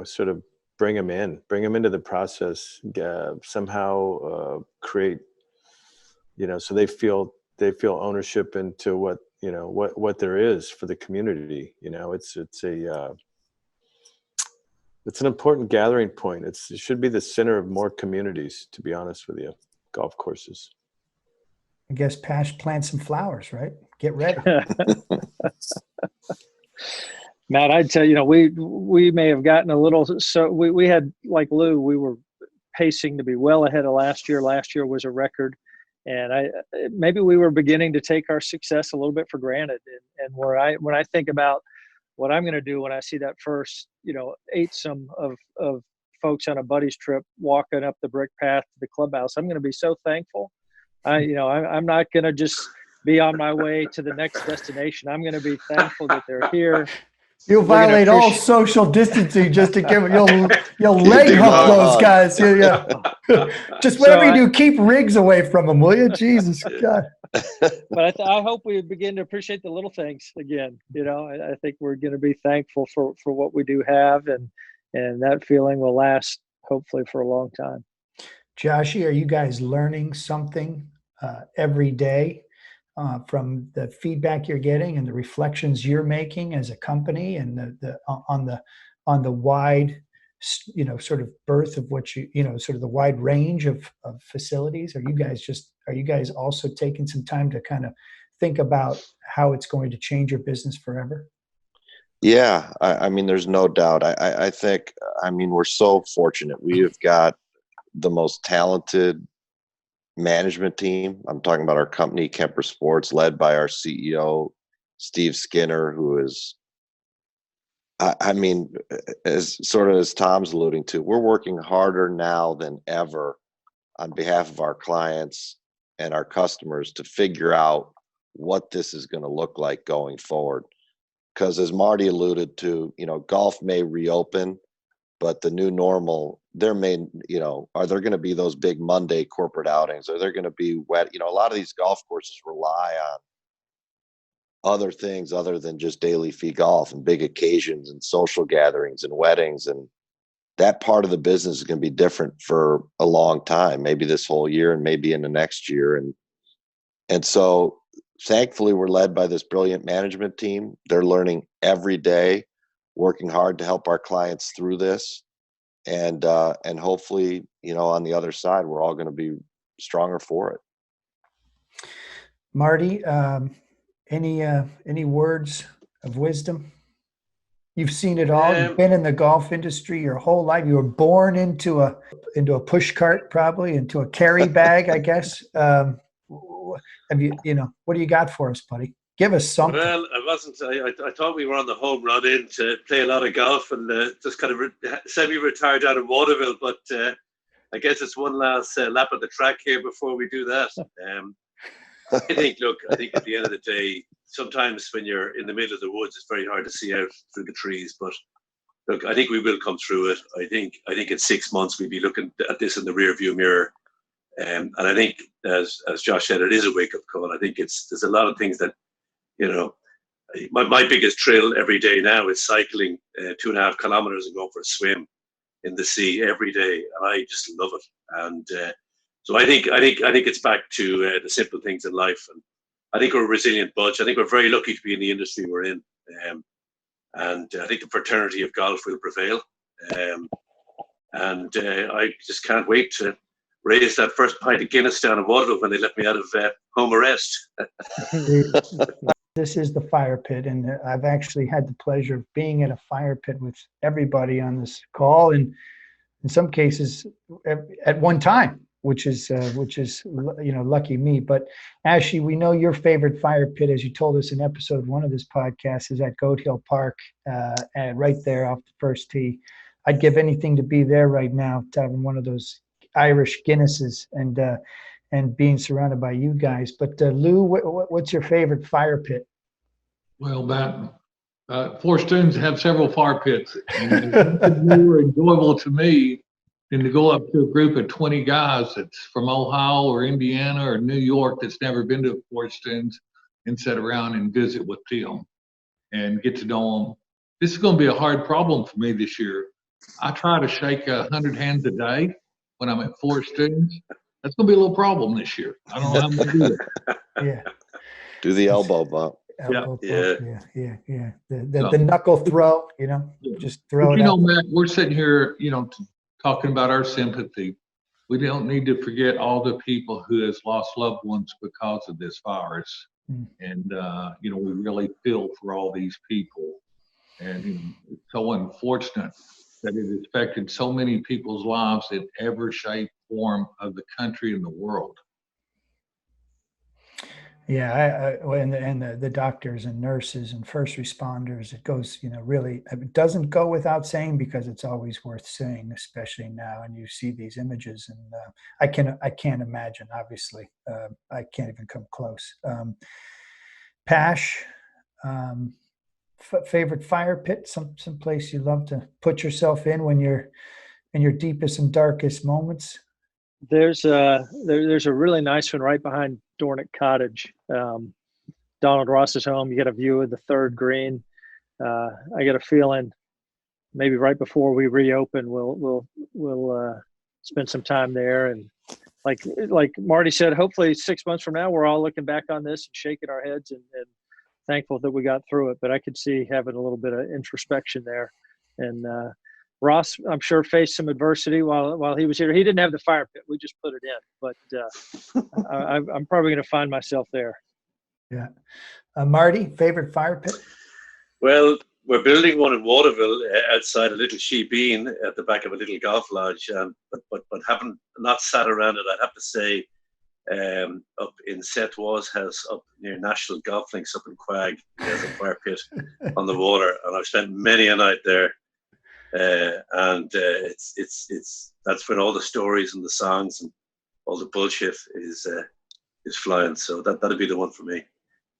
E: sort of bring them into the process. Somehow create, so they feel ownership into what there is for the community. It's an important gathering point. It should be the center of more communities, to be honest with you. Golf courses.
H: I guess Pash, plant some flowers, right? Get ready.
B: Matt, I'd tell you, we may have gotten a little, so we had, like Lew, we were pacing to be well ahead of last year. Last year was a record. And maybe we were beginning to take our success a little bit for granted. And when I think about what I'm going to do when I see that first, eightsome of folks on a buddy's trip walking up the brick path to the clubhouse, I'm going to be so thankful. I'm not going to just be on my way to the next destination. I'm going to be thankful that they're here.
H: You'll violate all social distancing just to give you'll leg hump those guys. Yeah. Just whatever you do, keep Riggs away from them, will you? Jesus God.
B: But I hope we begin to appreciate the little things again. I think we're going to be thankful for what we do have, and that feeling will last hopefully for a long time.
H: Joshy, are you guys learning something every day from the feedback you're getting and the reflections you're making as a company, and on the wide, sort of birth of what sort of the wide range of facilities? Are you guys also taking some time to kind of think about how it's going to change your business forever?
A: Yeah, I mean, there's no doubt. I think, we're so fortunate. We have got the most talented management team. I'm talking about our company, KemperSports, led by our CEO, Steve Skinner, who is, as Tom's alluding to, we're working harder now than ever on behalf of our clients and our customers to figure out what this is going to look like going forward. Because as Marty alluded to, golf may reopen, but the new normal, are there going to be those big Monday corporate outings? Are there going to be wet? A lot of these golf courses rely on other things other than just daily fee golf and big occasions and social gatherings and weddings. And that part of the business is going to be different for a long time, maybe this whole year and maybe in the next year. And so thankfully we're led by this brilliant management team. They're learning every day, working hard to help our clients through this. And hopefully, on the other side, we're all going to be stronger for it.
H: Marty, any words of wisdom? You've seen it all. You've been in the golf industry your whole life. You were born into a push cart, probably into a carry bag, I guess. Have you? What do you got for us, buddy? Give us something.
D: Well, I wasn't. I thought we were on the home run in to play a lot of golf and just kind of semi-retired out of Waterville. But I guess it's one last lap of the track here before we do that. I think at the end of the day, sometimes when you're in the middle of the woods, it's very hard to see out through the trees. But look, I think we will come through it. I think in 6 months we'll be looking at this in the rearview mirror. And I think, as Josh said, it is a wake-up call. I think there's a lot of things that, my biggest thrill every day now is cycling 2.5 kilometers and going for a swim in the sea every day, and I just love it. And so I think it's back to the simple things in life, and I think we're a resilient bunch. I think we're very lucky to be in the industry we're in, and I think the fraternity of golf will prevail. And I just can't wait to raise that first pint of Guinness down in Waterville when they let me out of home arrest.
H: This is the fire pit, and I've actually had the pleasure of being at a fire pit with everybody on this call, and in some cases at one time, which is lucky me. But Ashley, we know your favorite fire pit, as you told us in episode 1 of this podcast, is at Goat Hill Park, and right there off the first tee. I'd give anything to be there right now, to having one of those Irish Guinnesses and being surrounded by you guys. But Lew, what's your favorite fire pit?
C: Well, Matt, Forest Dunes have several fire pits. And it's more enjoyable to me than to go up to a group of 20 guys that's from Ohio or Indiana or New York that's never been to Forest Dunes and sit around and visit with them and get to know them. This is going to be a hard problem for me this year. I try to shake 100 hands a day when I'm at Forest Dunes. That's going to be a little problem this year. I don't know how I'm going to do it.
H: Yeah.
A: Do the elbow bump.
H: Elbow
D: Yeah.
H: bump. Yeah. The knuckle throw, just throw
C: But
H: it out.
C: Matt, we're sitting here, talking about our sympathy. We don't need to forget all the people who has lost loved ones because of this virus. And, we really feel for all these people. And it's so unfortunate that it has affected so many people's lives in every shape, form of the country and the world.
H: Yeah, and the doctors and nurses and first responders, it goes, really, it doesn't go without saying, because it's always worth saying, especially now. And you see these images, and I can't imagine. Obviously, I can't even come close. Pash, favorite fire pit, some place you love to put yourself in when you're in your deepest and darkest moments?
B: There's a really nice one right behind Dornick Cottage. Donald Ross's home. You get a view of the third green. I get a feeling maybe right before we reopen, we'll spend some time there. And like Marty said, hopefully 6 months from now, we're all looking back on this and shaking our heads and thankful that we got through it. But I could see having a little bit of introspection there. And Ross, I'm sure, faced some adversity while he was here. He didn't have the fire pit. We just put it in. But I'm probably going to find myself there.
H: Yeah. Marty, favorite fire pit?
D: Well, we're building one in Waterville outside a little sheepeen at the back of a little golf lodge, but haven't not sat around it. I'd have to say, up in Seth Waugh's house up near National Golf Links up in Quag, there's a fire pit on the water, and I've spent many a night there. It's that's when all the stories and the songs and all the bullshit is flying. So that'd be the one for me.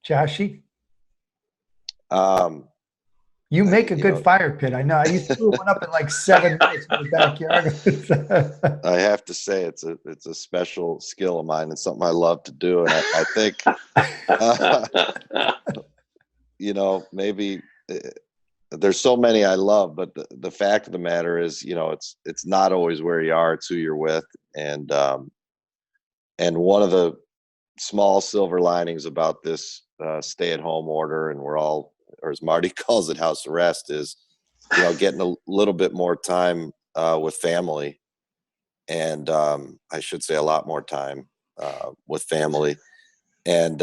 H: Joshy? You make a good fire pit. I know. You threw one up in like 7 minutes in the backyard.
A: I have to say it's a special skill of mine and something I love to do. And I think, maybe there's so many I love, but the fact of the matter is, it's not always where you are, it's who you're with. And one of the small silver linings about this stay-at-home order, and we're all, or as Marty calls it, house arrest, is, getting a little bit more time with family. And I should say a lot more time with family. And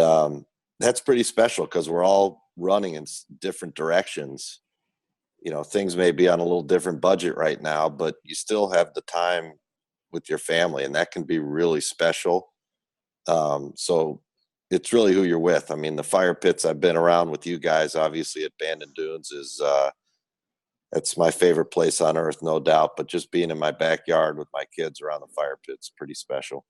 A: that's pretty special because we're all running in different directions. Things may be on a little different budget right now, but you still have the time with your family, and that can be really special. So it's really who you're with. I mean, the fire pits I've been around with you guys, obviously at Bandon Dunes is, it's my favorite place on earth, no doubt, but just being in my backyard with my kids around the fire pit's pretty special.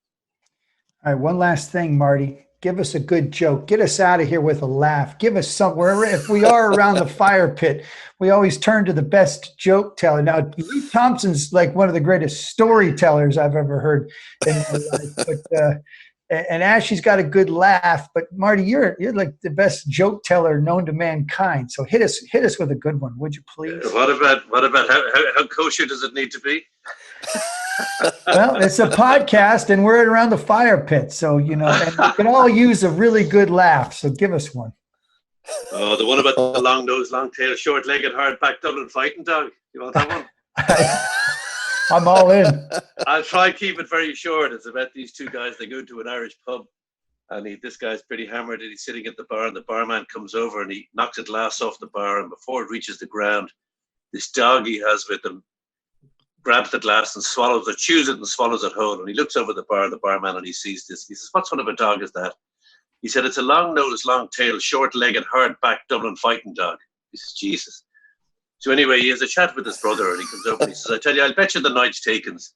H: All right. One last thing, Marty. Give us a good joke. Get us out of here with a laugh. Give us somewhere. If we are around the fire pit, we always turn to the best joke teller. Now, Lew Thompson's like one of the greatest storytellers I've ever heard in my life. But, and Ashley's got a good laugh. But Marty, you're like the best joke teller known to mankind. So hit us with a good one, would you please?
D: What about how kosher does it need to be?
H: Well, it's a podcast, and we're around the fire pit, so and we can all use a really good laugh. So give us one.
D: Oh, the one about the long nose, long tail, short-legged, hard-backed Dublin fighting dog. You want that one?
H: I'm all in.
D: I'll try and keep it very short. It's about these two guys. They go to an Irish pub, and this guy's pretty hammered, and he's sitting at the bar, and the barman comes over, and he knocks a glass off the bar, and before it reaches the ground, this dog he has with him grabs the glass and swallows it, chews it and swallows it whole. And he looks over the barman, and he sees this. He says, "What sort of a dog is that?" He said, "It's a long-nosed, long-tailed, short-legged, hard-backed Dublin fighting dog." He says, "Jesus." So anyway, he has a chat with his brother, and he comes over and he says, "I tell you, I'll bet you the night's takens.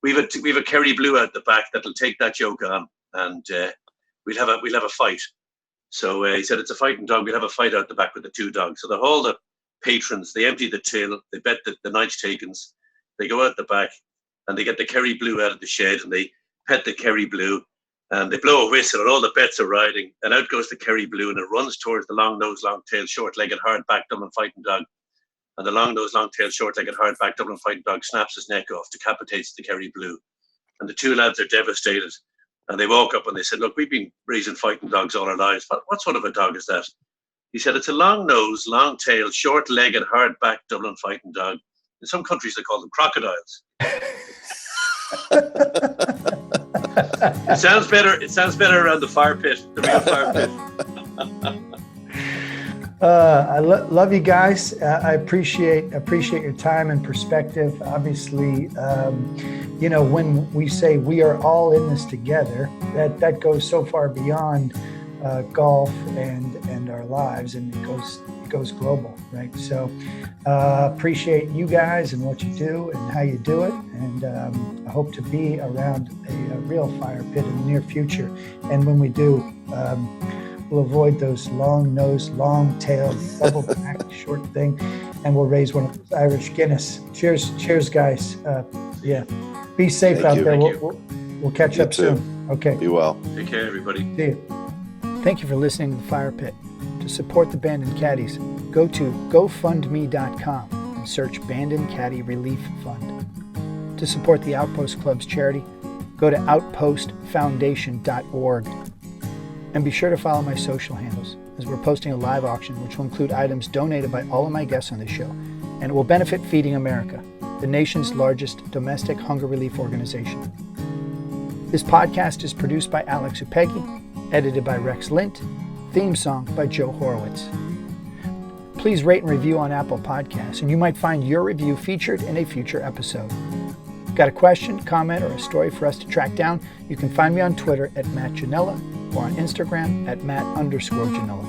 D: We've a Kerry Blue out the back that'll take that yoke on, and we'll have a fight." So he said, "It's a fighting dog. We'll have a fight out the back with the two dogs." So the patrons, they empty the till, they bet the night's takens, they go out the back, and they get the Kerry Blue out of the shed, and they pet the Kerry Blue, and they blow a whistle, and all the bets are riding, and out goes the Kerry Blue, and it runs towards the long-nosed, long-tailed, short-legged, hard-backed Dublin fighting dog. And the long-nosed, long-tailed, short-legged, hard-backed Dublin fighting dog snaps his neck off, decapitates the Kerry Blue. And the two lads are devastated. And they woke up and they said, "Look, we've been raising fighting dogs all our lives. But what sort of a dog is that?" He said, "It's a long-nosed, long-tailed, short-legged, hard-backed Dublin fighting dog. In some countries, they call them crocodiles." It sounds better around the fire pit, the real fire pit.
H: I love you guys. I appreciate your time and perspective. Obviously, when we say we are all in this together, that goes so far beyond golf and our lives, and it goes global, right? So appreciate you guys and what you do and how you do it, and I hope to be around a real fire pit in the near future. And when we do, we'll avoid those long-nosed, long-tailed, double-backed short thing, and we'll raise one of those Irish Guinness. Cheers, guys. Yeah, be safe out there. We'll catch up soon. Okay.
A: Be well.
D: Take care, everybody.
H: See you. Thank you for listening to The Fire Pit. To support the Bandon Caddies, go to GoFundMe.com and search Bandon Caddy Relief Fund. To support the Outpost Club's charity, go to outpostfoundation.org. And be sure to follow my social handles, as we're posting a live auction which will include items donated by all of my guests on this show, and it will benefit Feeding America, the nation's largest domestic hunger relief organization. This podcast is produced by Ara Suppiah, edited by Rex Lint, theme song by Joe Horowitz. Please rate and review on Apple Podcasts, and you might find your review featured in a future episode. Got a question, comment, or a story for us to track down? You can find me on Twitter at Matt Janella, or on Instagram at Matt_Janella.